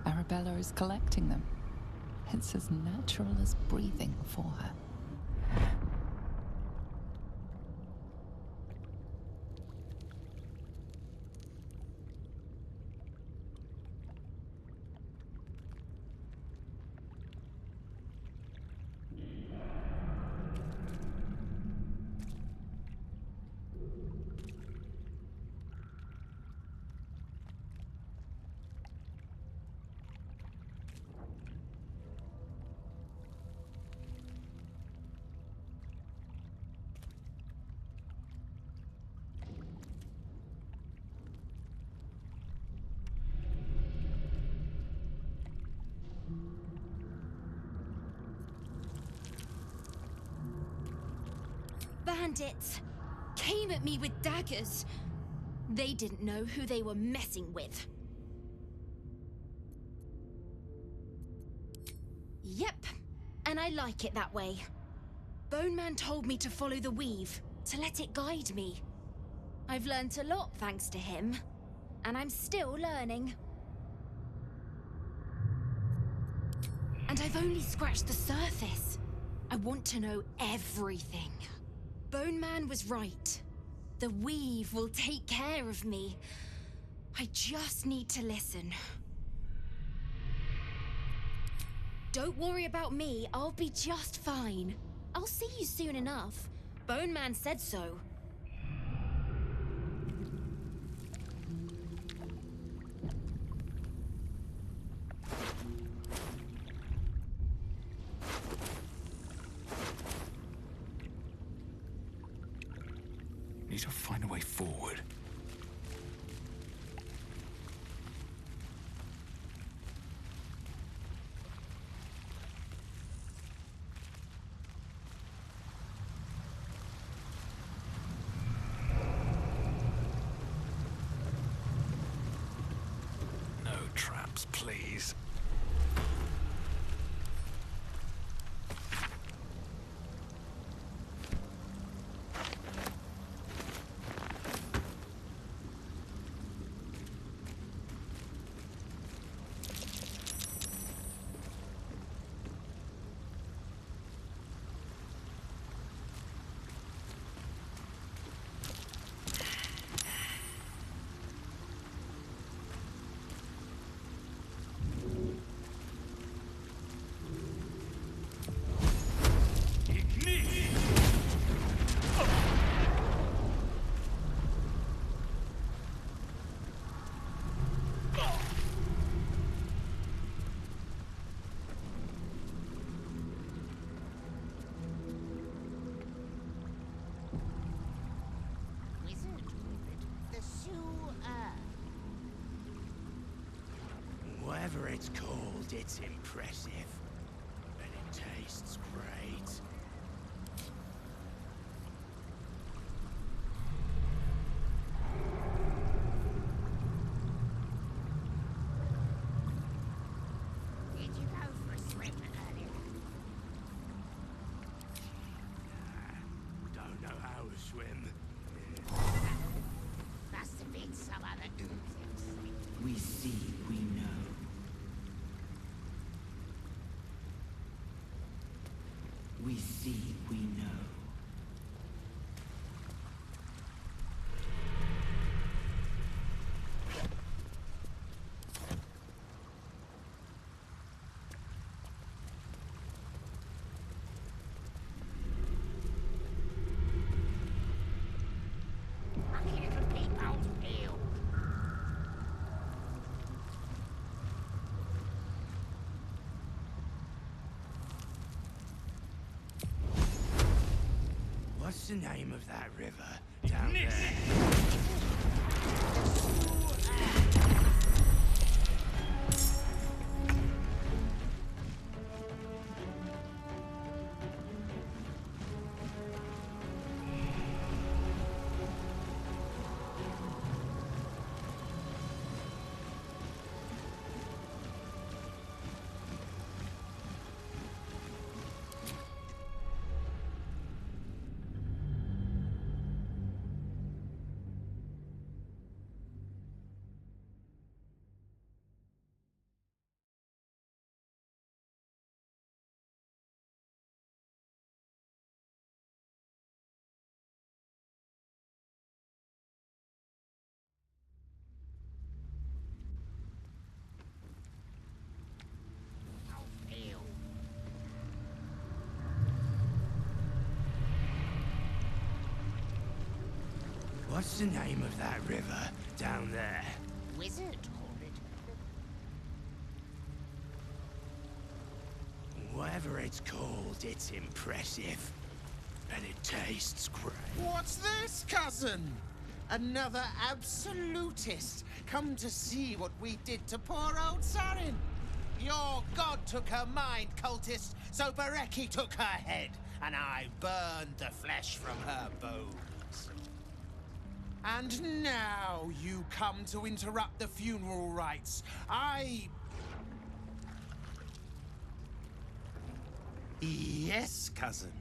Arabella is collecting them. It's as natural as breathing for her. Bandits came at me with daggers. They didn't know who they were messing with. Yep, and I like it that way. Bone Man told me to follow the weave, to let it guide me. I've learnt a lot thanks to him, and I'm still learning. And I've only scratched the surface. I want to know everything. Bone Man was right. The weave will take care of me. I just need to listen. Don't worry about me, I'll be just fine. I'll see you soon enough. Bone Man said so. Need to find a way forward. No traps, please. Whatever it's called, it's impressive. And it tastes great. Did you go for a swim earlier? Don't know how to swim. Must have been some other oozing. We see, we know. We see, we know. Lucky little peepholes peel. What's the name of that river down there? What's the name of that river down there? Wizard called it. Whatever it's called, it's impressive. And it tastes great. What's this, cousin? Another absolutist come to see what we did to poor old Sarin. Your god took her mind, cultist, so Bereki took her head, and I burned the flesh from her bones. And now you come to interrupt the funeral rites. Yes, cousin.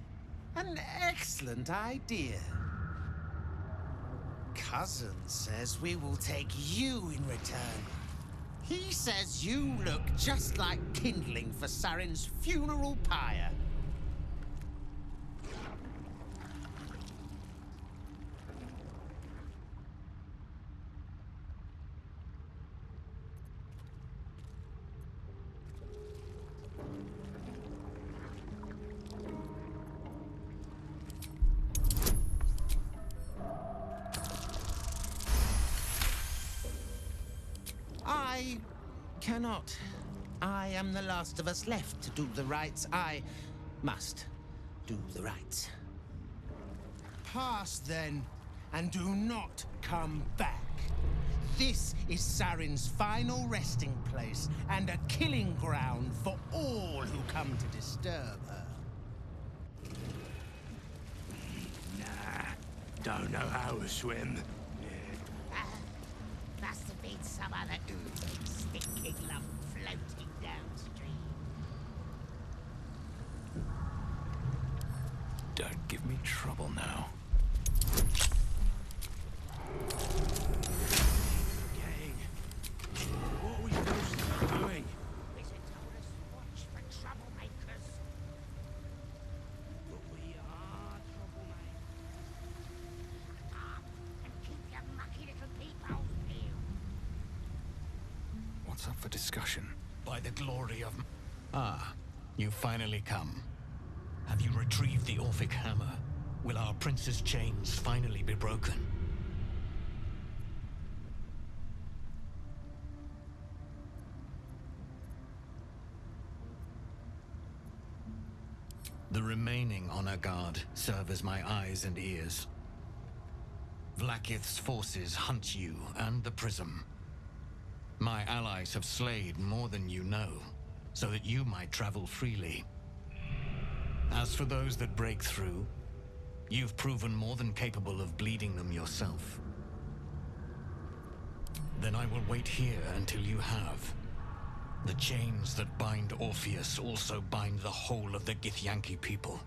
An excellent idea. Cousin says we will take you in return. He says you look just like kindling for Sarin's funeral pyre. I cannot. I am the last of us left to do the rites. I must do the rites. Pass then, and do not come back. This is Sarin's final resting place and a killing ground for all who come to disturb her. Nah, don't know how to swim. Must have been some other stinking lump floating downstream. Don't give me trouble now. Gang, what are we supposed to be doing? Wizard told us to watch for troublemakers. But we are troublemakers. Up and keep your mucky little peepholes peeled. What's up for discussion? By the glory of... Ah, you finally come. Have you retrieved the Orphic hammer? Will our prince's chains finally be broken? The remaining honor guard serve as my eyes and ears. Vlaakith's forces hunt you and the prism. My allies have slayed more than you know, so that you might travel freely. As for those that break through, you've proven more than capable of bleeding them yourself. Then I will wait here until you have. The chains that bind Orpheus also bind the whole of the Githyanki people.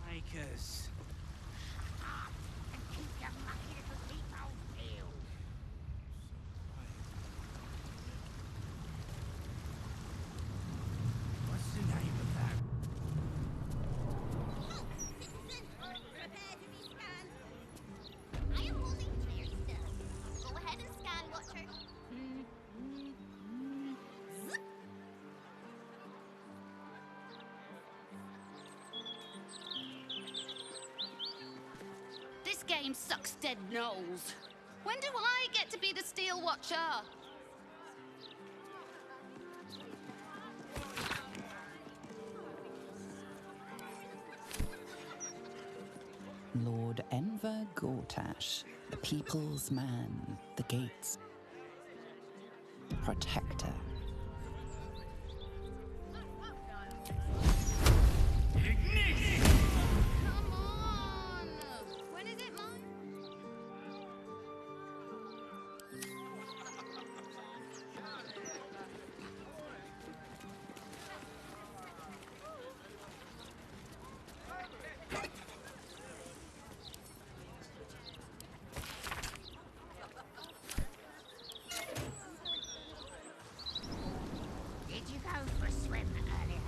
Makers. Up and keep your mucky little peepholes peeled. What's the name of that? Prepare to be scanned. I am holding clear still. Go ahead and scan, Watcher. Zip. This game sucks dead nose. When do I get to be the Steel Watcher? Lord Enver Gortash, the people's man, the gates. Protector. Come on! When is it mine? Did you go for a swim earlier?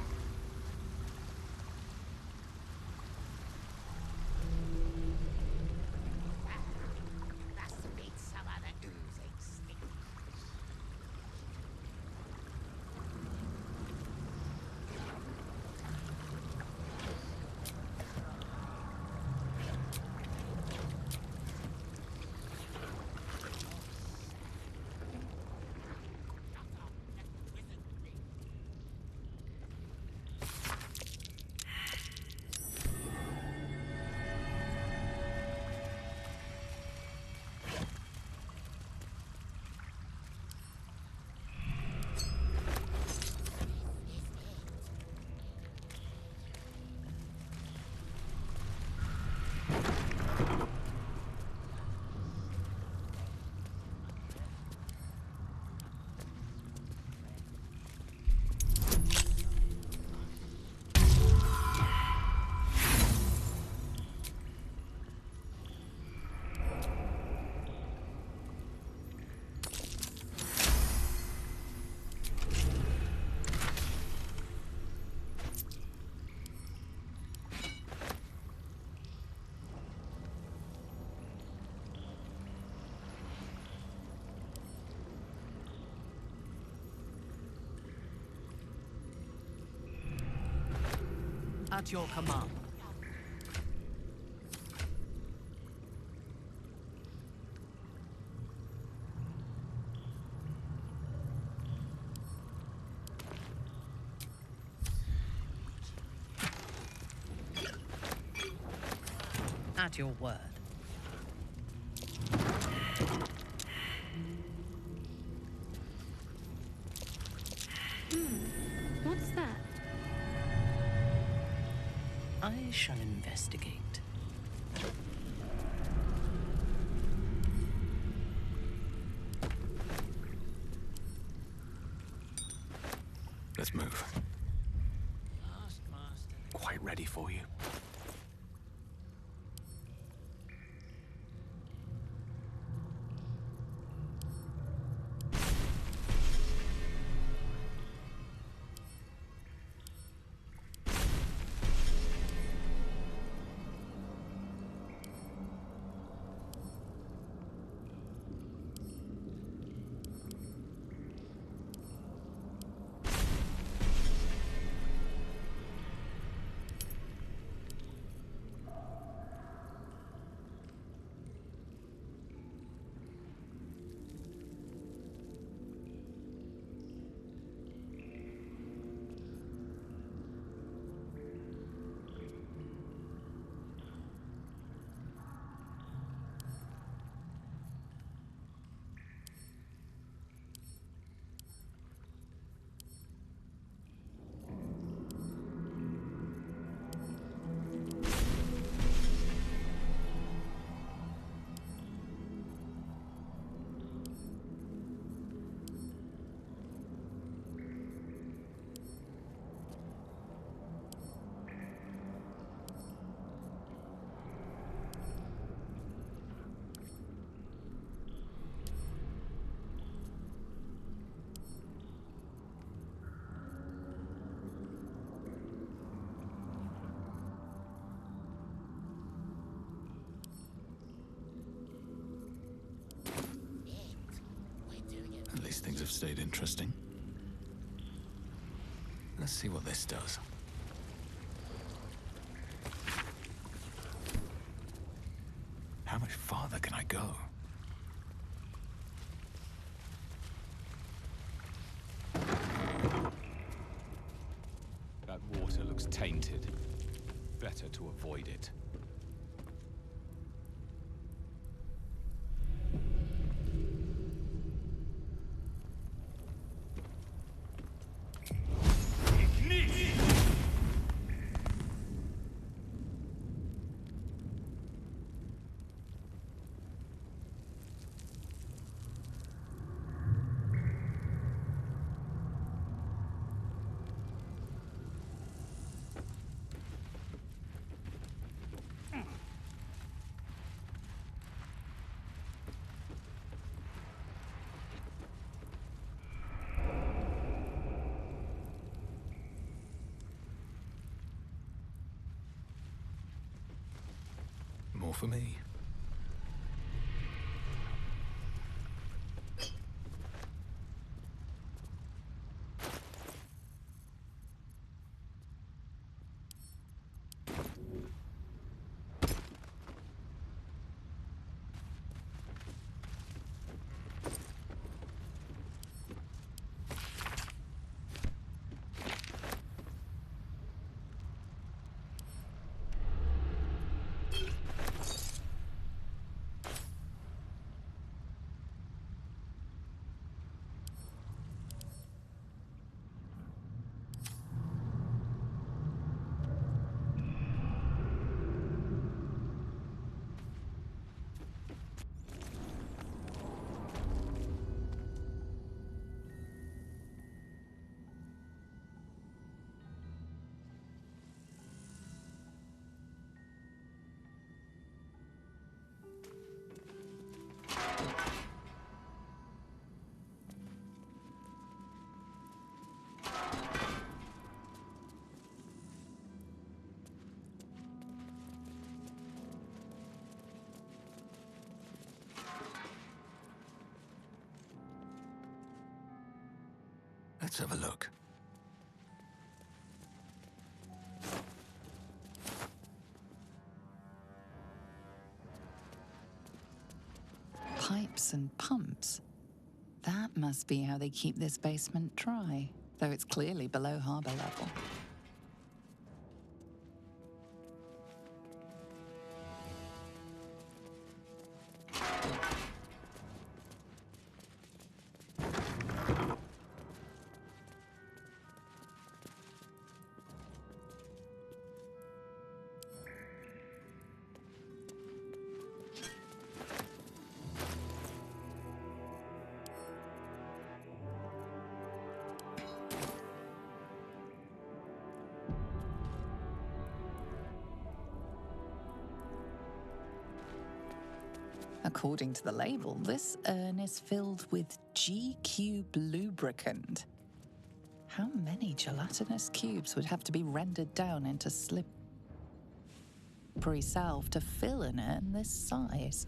Must have been some other At your command. At your word. What's that? I shall investigate. Let's move. Quite ready for you. At least things have stayed interesting. Let's see what this does. How much farther can I go? That water looks tainted. Better to avoid it. More for me. Let's have a look. pipes and pumps. That must be how they keep this basement dry, though it's clearly below harbor level. According to the label, this urn is filled with G-cube lubricant. How many gelatinous cubes would have to be rendered down into slippery salve to fill an urn this size?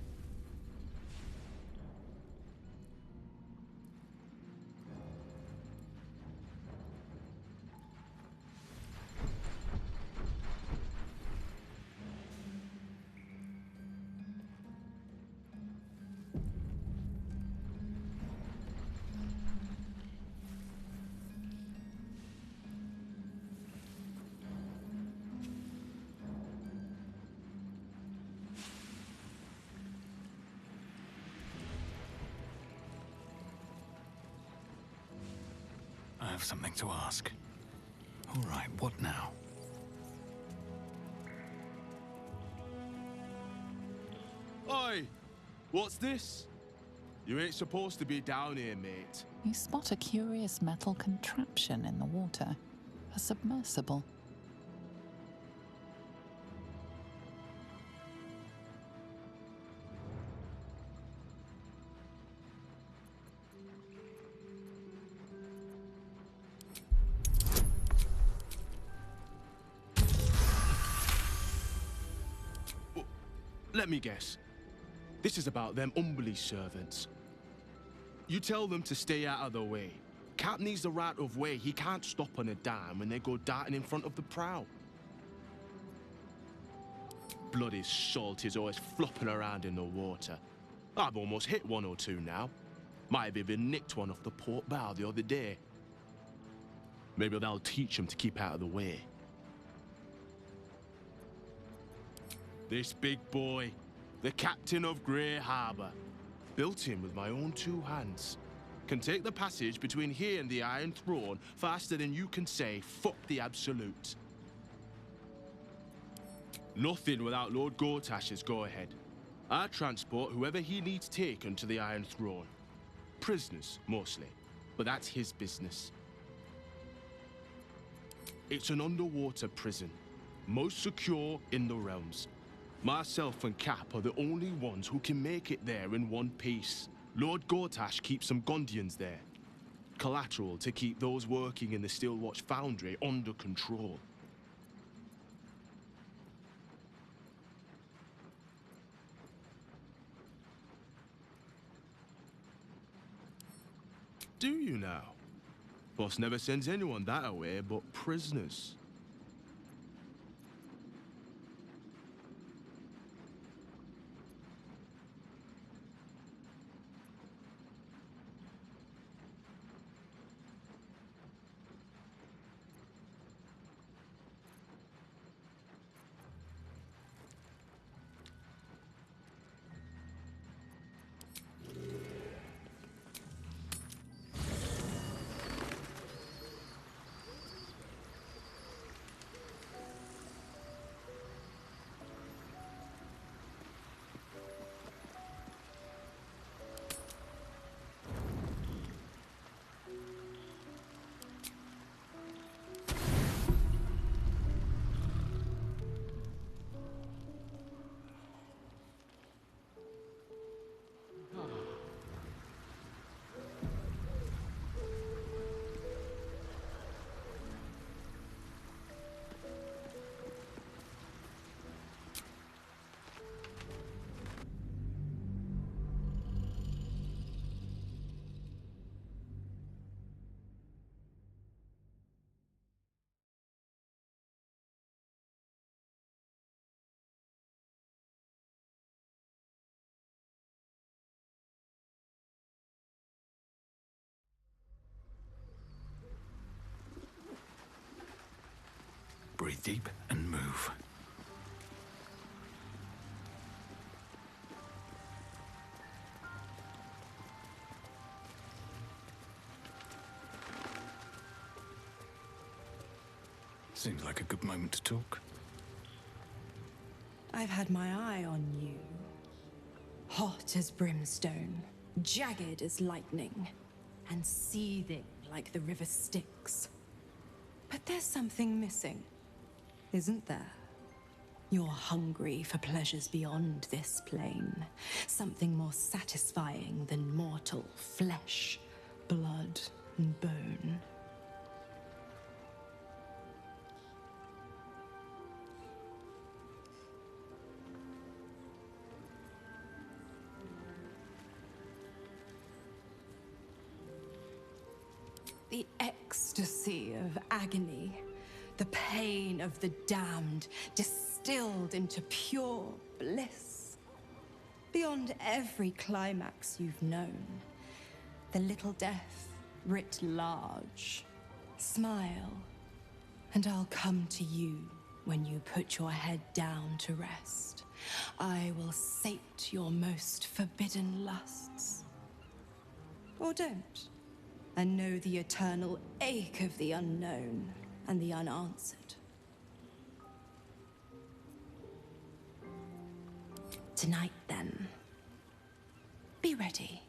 I have something to ask. All right, what now? Oi! What's this? You ain't supposed to be down here, mate. You spot a curious metal contraption in the water. A submersible. Let me guess. This is about them Umberly servants. You tell them to stay out of the way. Cap needs the right of way. He can't stop on a dime when they go darting in front of the prow. Bloody salt is always flopping around in the water. I've almost hit one or two now. Might have even nicked one off the port bow the other day. Maybe that'll teach them to keep out of the way. This big boy, the captain of Grey Harbour, built him with my own two hands. Can take the passage between here and the Iron Throne faster than you can say, fuck the Absolute. Nothing without Lord Gortash's go-ahead. I transport whoever he needs taken to the Iron Throne. Prisoners, mostly, but that's his business. It's an underwater prison, most secure in the realms. Myself and Cap are the only ones who can make it there in one piece. Lord Gortash keeps some Gondians there. Collateral to keep those working in the Steelwatch Foundry under control. Do you now? Boss never sends anyone that away but prisoners. Breathe deep and move. Seems like a good moment to talk. I've had my eye on you. Hot as brimstone, jagged as lightning, and seething like the river Styx. But there's something missing, isn't there? You're hungry for pleasures beyond this plane. Something more satisfying than mortal flesh, blood, and bone. The ecstasy of agony, the pain of the damned, distilled into pure bliss. Beyond every climax you've known, the little death writ large. Smile, and I'll come to you when you put your head down to rest. I will sate your most forbidden lusts. Or don't. And know the eternal ache of the unknown and the unanswered. Tonight, then. Be ready.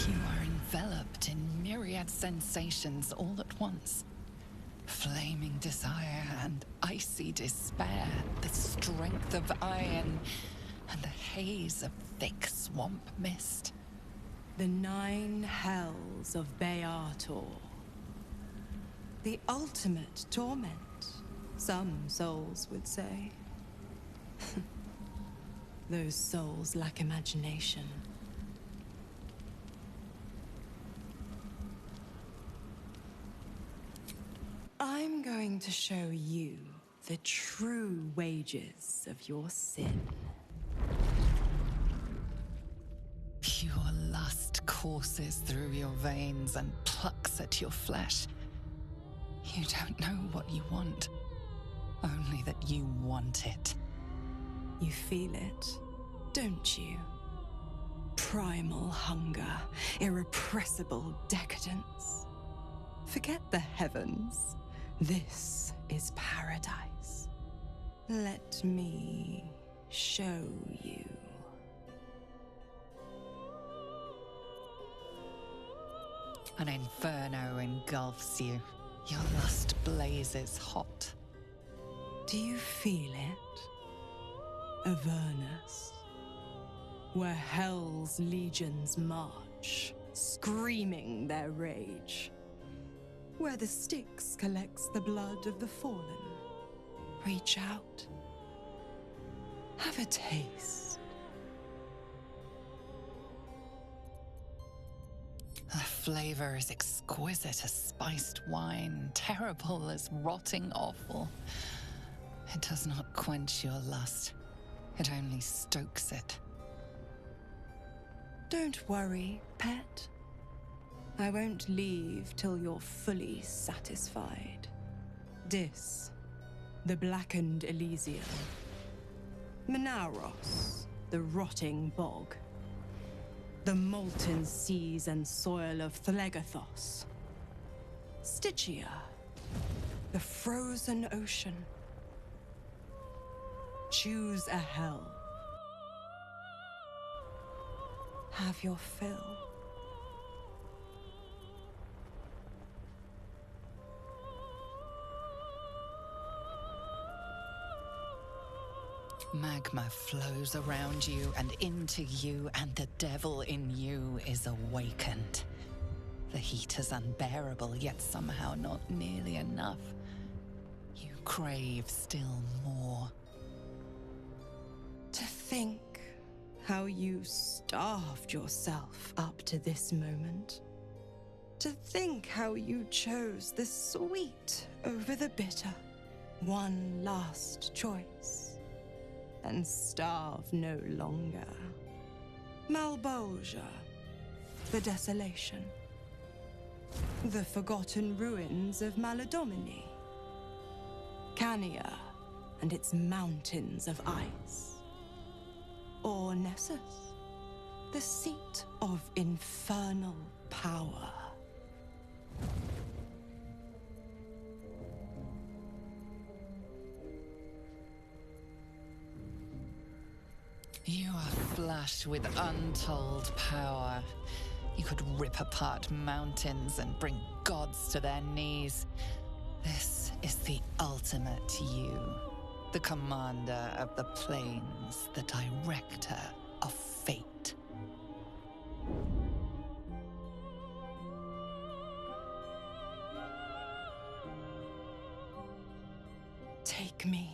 You are enveloped in myriad sensations all at once. Flaming desire and icy despair, the strength of iron and the haze of thick swamp mist. The 9 hells of Beator. The ultimate torment, some souls would say. Those souls lack imagination. I'm going to show you the true wages of your sin. Pure lust courses through your veins and plucks at your flesh. You don't know what you want, only that you want it. You feel it, don't you? Primal hunger, irrepressible decadence. Forget the heavens. This is paradise. Let me show you. An inferno engulfs you. Your lust blazes hot. Do you feel it? Avernus. Where hell's legions march, screaming their rage. Where the Styx collects the blood of the fallen. Reach out. Have a taste. The flavor is exquisite as spiced wine, terrible as rotting offal. It does not quench your lust. It only stokes it. Don't worry, pet. I won't leave till you're fully satisfied. Dis, the blackened Elysium. Menauros, the rotting bog. The molten seas and soil of Thlegathos. Stygia, the frozen ocean. Choose a hell. Have your fill. Magma flows around you and into you, and the devil in you is awakened. The heat is unbearable, yet somehow not nearly enough. You crave still more. To think how you starved yourself up to this moment. To think how you chose the sweet over the bitter. One last choice. And starve no longer. Malbolgia. The desolation. The forgotten ruins of Maladomini. Cania and its mountains of ice. Or Nessus, the seat of infernal power. You are flush with untold power. You could rip apart mountains and bring gods to their knees. This is the ultimate you. The commander of the plains, the director of fate. Take me,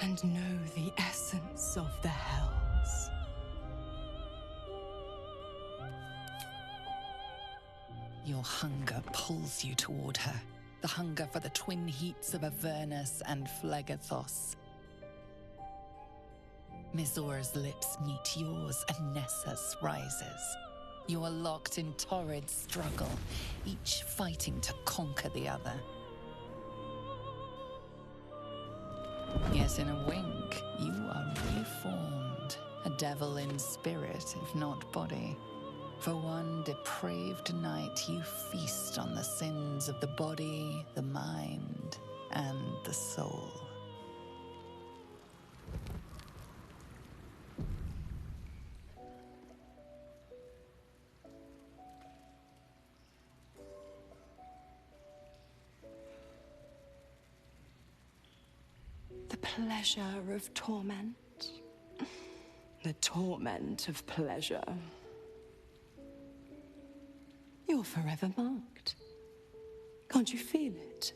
and know the essence of the hells. Your hunger pulls you toward her. The hunger for the twin heats of Avernus and Phlegethos. Mizora's lips meet yours and Nessus rises. You are locked in torrid struggle, each fighting to conquer the other. Yet in a wink, you are reformed, a devil in spirit, if not body. For one depraved night, you feast on the sins of the body, the mind, and the soul. The pleasure of torment. The torment of pleasure. You're forever marked. Can't you feel it?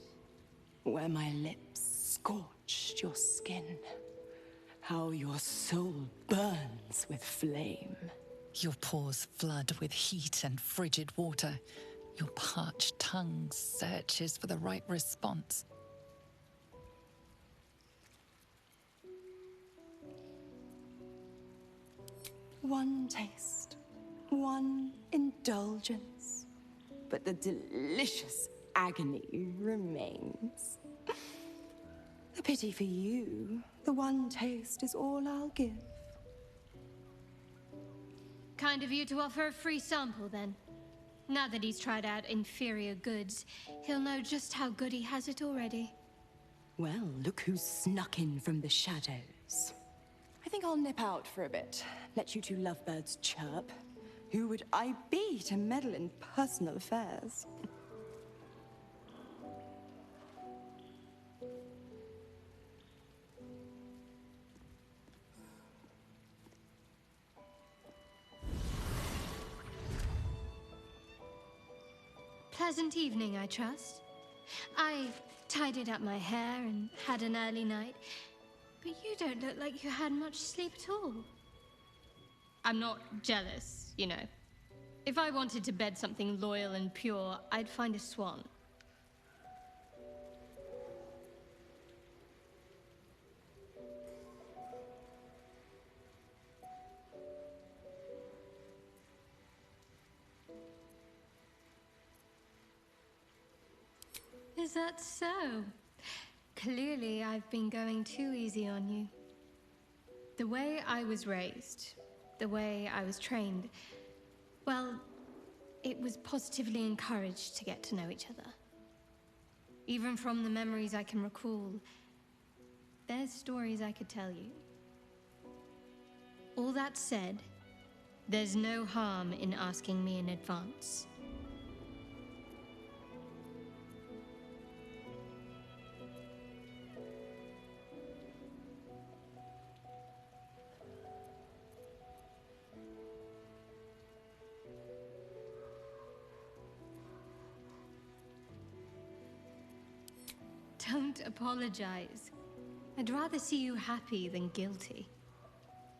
Where my lips scorched your skin. How your soul burns with flame. Your pores flood with heat and frigid water. Your parched tongue searches for the right response. One taste, one indulgence, but the delicious agony remains. A pity for you, the one taste is all I'll give. Kind of you to offer a free sample, then. Now that he's tried out inferior goods, he'll know just how good he has it already. Well, look who's snuck in from the shadows. I think I'll nip out for a bit. Let you two lovebirds chirp. Who would I be to meddle in personal affairs? Pleasant evening, I trust. I tidied up my hair and had an early night, but you don't look like you had much sleep at all. I'm not jealous, you know. If I wanted to bed something loyal and pure, I'd find a swan. Is that so? Clearly, I've been going too easy on you. The way I was raised, the way I was trained, well, it was positively encouraged to get to know each other. Even from the memories I can recall, there's stories I could tell you. All that said, there's no harm in asking me in advance. apologize. I'd rather see you happy than guilty.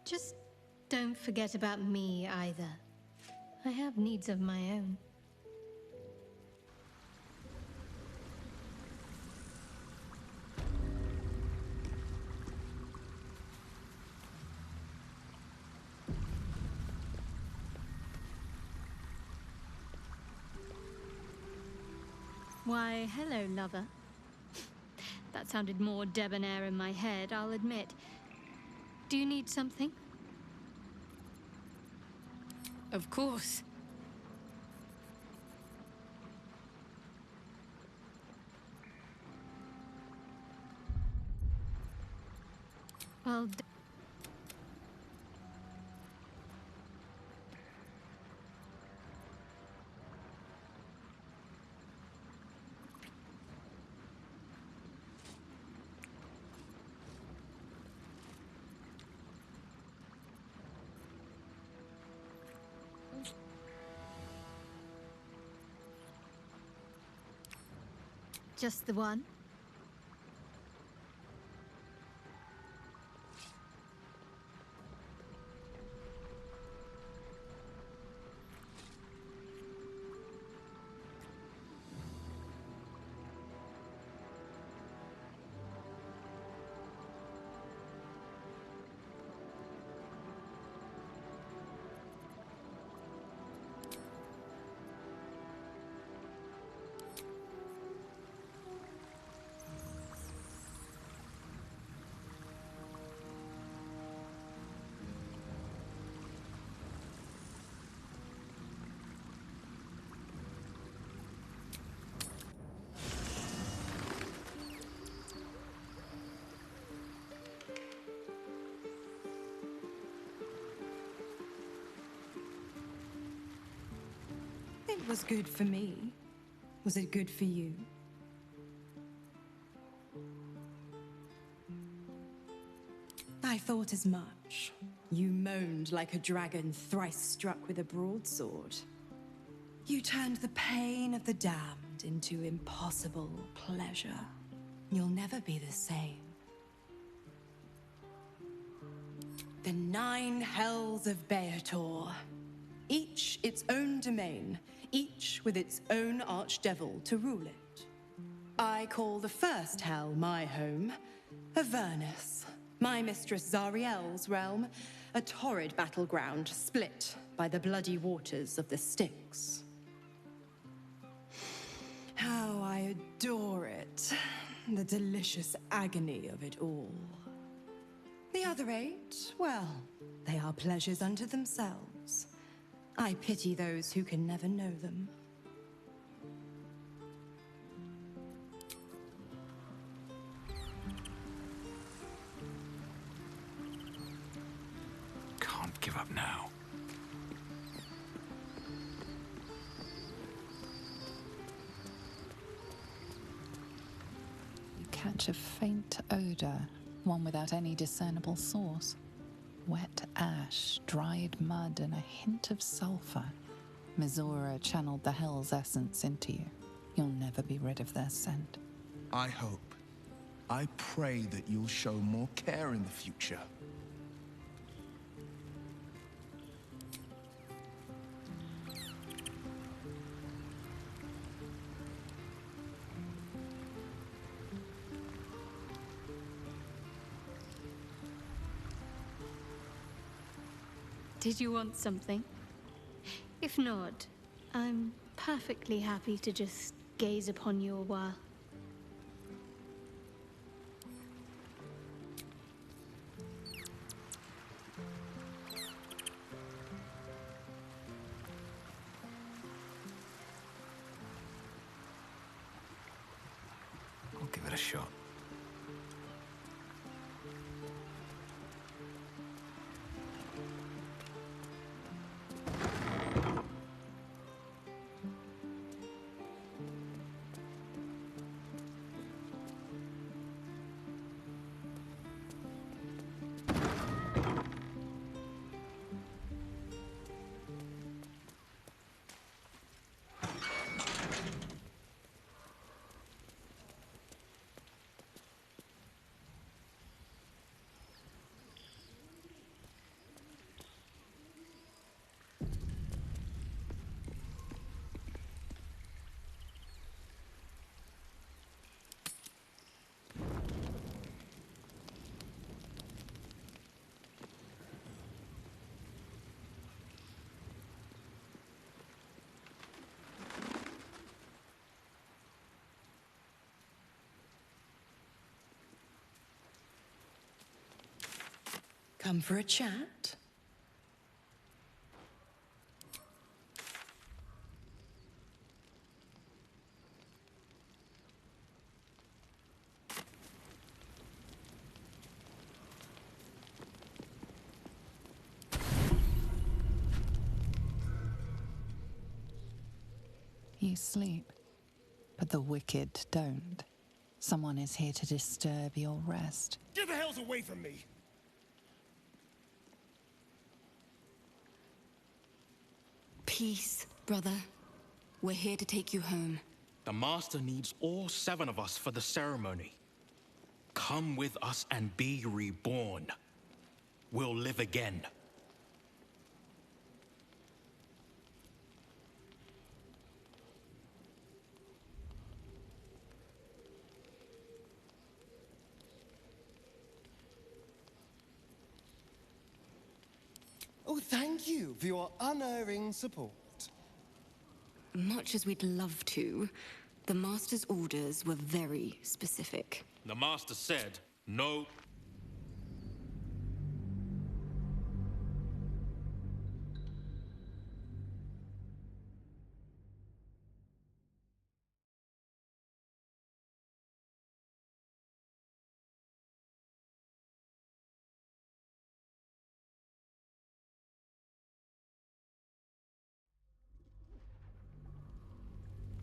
Just don't forget about me either. I have needs of my own. Why, hello, lover. That sounded more debonair in my head, I'll admit. Do you need something? Of course. Well, just the one? It was good for me. Was it good for you? I thought as much. You moaned like a dragon thrice struck with a broadsword. You turned the pain of the damned into impossible pleasure. You'll never be the same. The 9 hells of Beator. Each its own domain, each with its own archdevil to rule it. I call the first hell my home, Avernus, my mistress Zariel's realm, a torrid battleground split by the bloody waters of the Styx. How I adore it, the delicious agony of it all. The other 8, well, they are pleasures unto themselves. I pity those who can never know them. Can't give up now. You catch a faint odor, one without any discernible source. Wet ash, dried mud, and a hint of sulfur. Mizora channeled the hell's essence into you. You'll never be rid of their scent. I hope. I pray that you'll show more care in the future. Did you want something? If not, I'm perfectly happy to just gaze upon you a while. I'll give it a shot. Come for a chat? You sleep, but the wicked don't. Someone is here to disturb your rest. Get the hells away from me! Peace, brother. We're here to take you home. The Master needs all 7 of us for the ceremony. Come with us and be reborn. We'll live again. Oh, thank you for your unerring support. Much as we'd love to, the Master's orders were very specific. The Master said, no.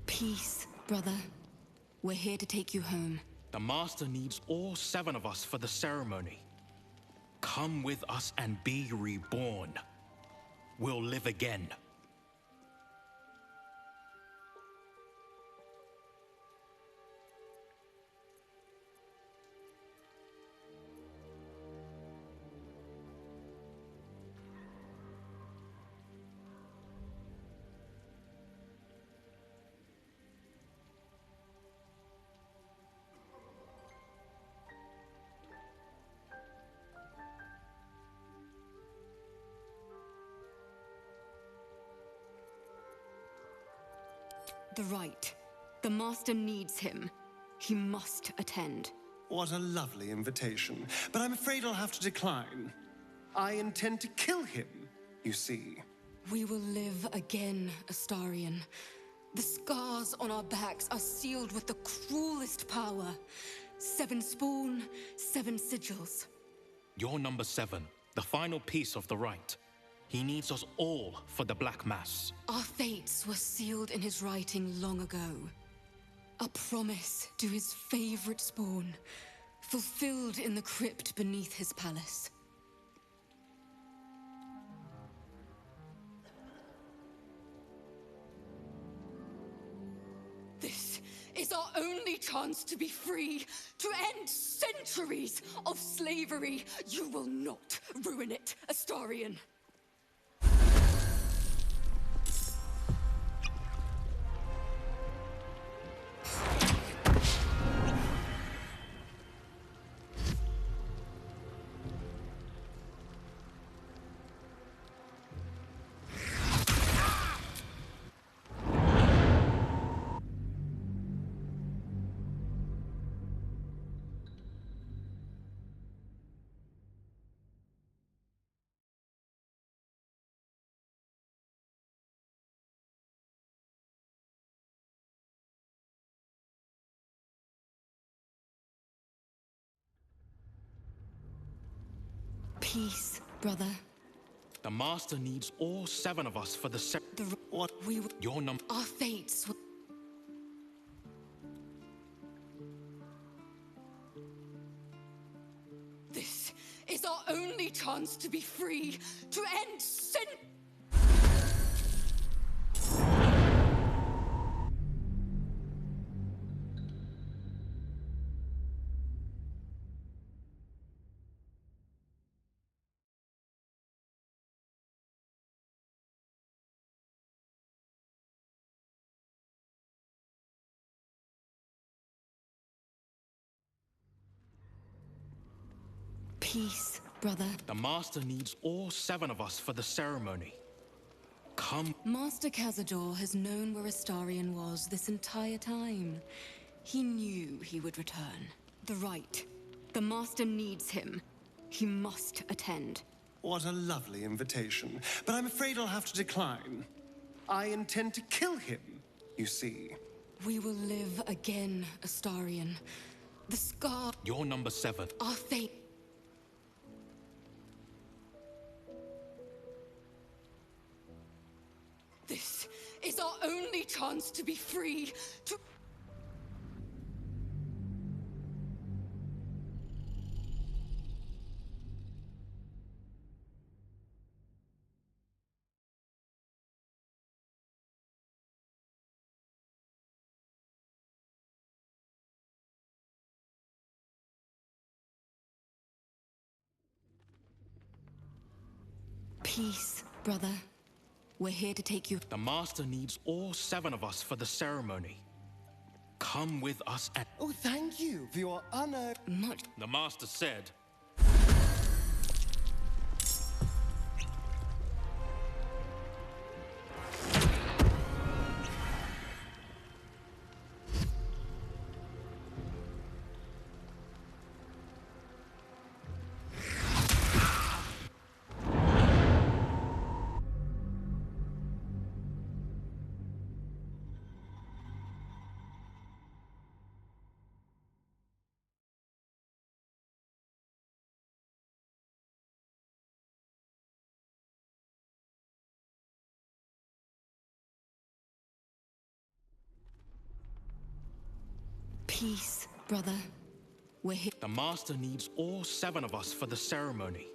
Peace, brother. We're here to take you home. The Master needs all 7 of us for the ceremony. Come with us and be reborn. We'll live again. The right. The Master needs him. He must attend. What a lovely invitation, but I'm afraid I'll have to decline. I intend to kill him, you see. We will live again, Astarion. The scars on our backs are sealed with the cruelest power. 7 spawn, 7 sigils. You're number 7, the final piece of the rite. He needs us all for the Black Mass. Our fates were sealed in his writing long ago. A promise to his favorite spawn, fulfilled in the crypt beneath his palace. This is our only chance to be free, to end centuries of slavery. You will not ruin it, Astarion. Peace, brother. The Master needs all 7 of us for the What? We will... Your number... Our fates will... This is our only chance to be free, to end Peace, brother. The Master needs all 7 of us for the ceremony. Come. Master Cazador has known where Astarion was this entire time. He knew he would return. The right. The Master needs him. He must attend. What a lovely invitation. But I'm afraid I'll have to decline. I intend to kill him, you see. We will live again, Astarion. The scar... You're number 7. Our fate... This is our only chance to be free, to... Peace, brother. We're here to take you... The Master needs all 7 of us for the ceremony. Come with us and... Oh, thank you for your honor. Much... The Master said... Peace, brother. We're here... The Master needs all 7 of us for the ceremony.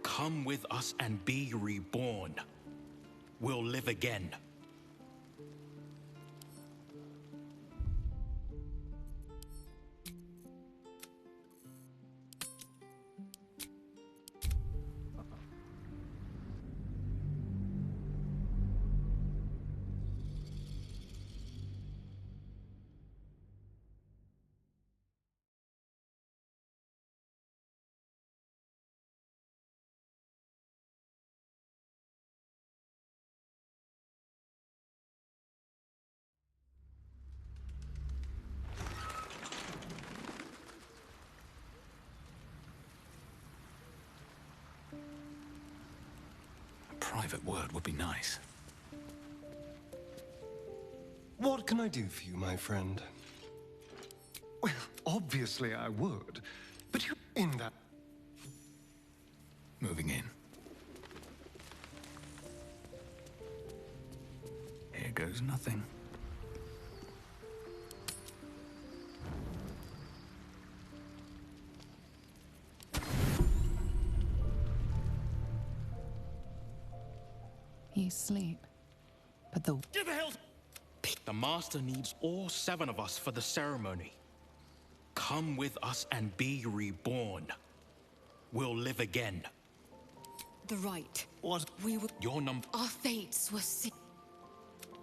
Come with us and be reborn. We'll live again. Private word would be nice. What can I do for you, my friend? Well, obviously I would. But you're in that... Moving in. Here goes nothing. You sleep, but the... Get the hell... The Master needs all 7 of us for the ceremony. Come with us and be reborn. We'll live again. The right. What? We will... Your number... Our fates were sealed.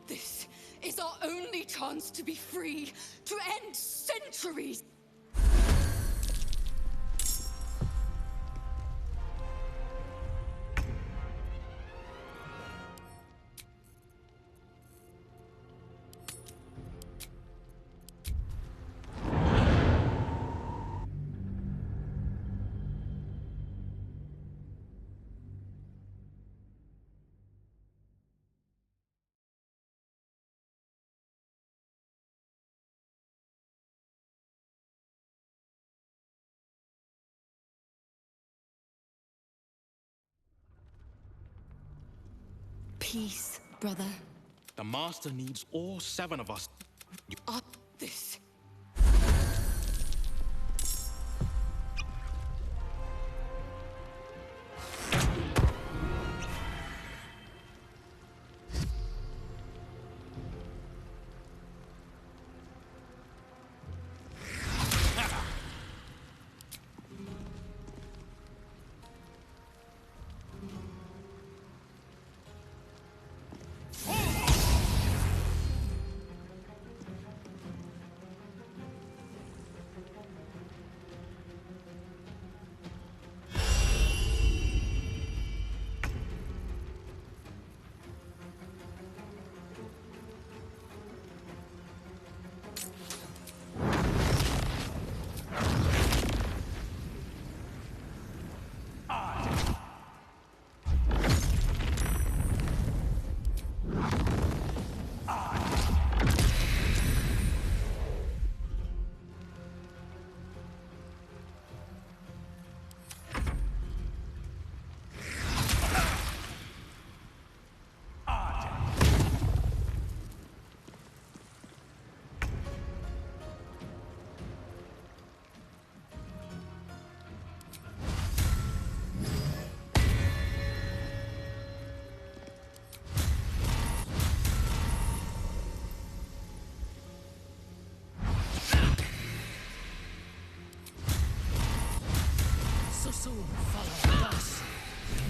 This is our only chance to be free, to end centuries. Peace, brother. The Master needs all 7 of us. This.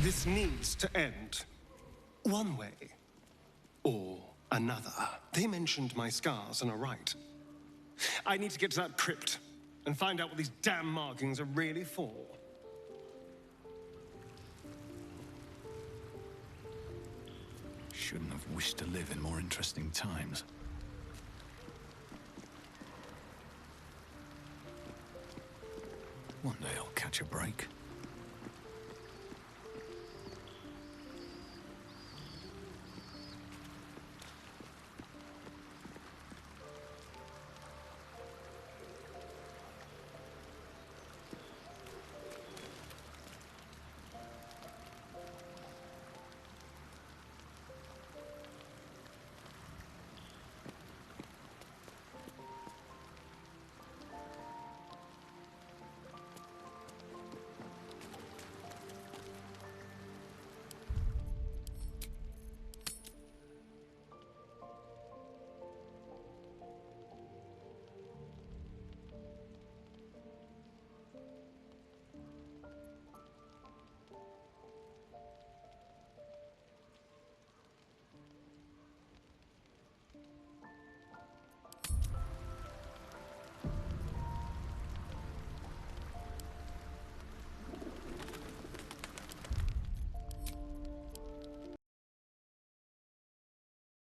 This needs to end. One way or another. They mentioned my scars and are right. I need to get to that crypt and find out what these damn markings are really for. Shouldn't have wished to live in more interesting times. One day I'll catch a break.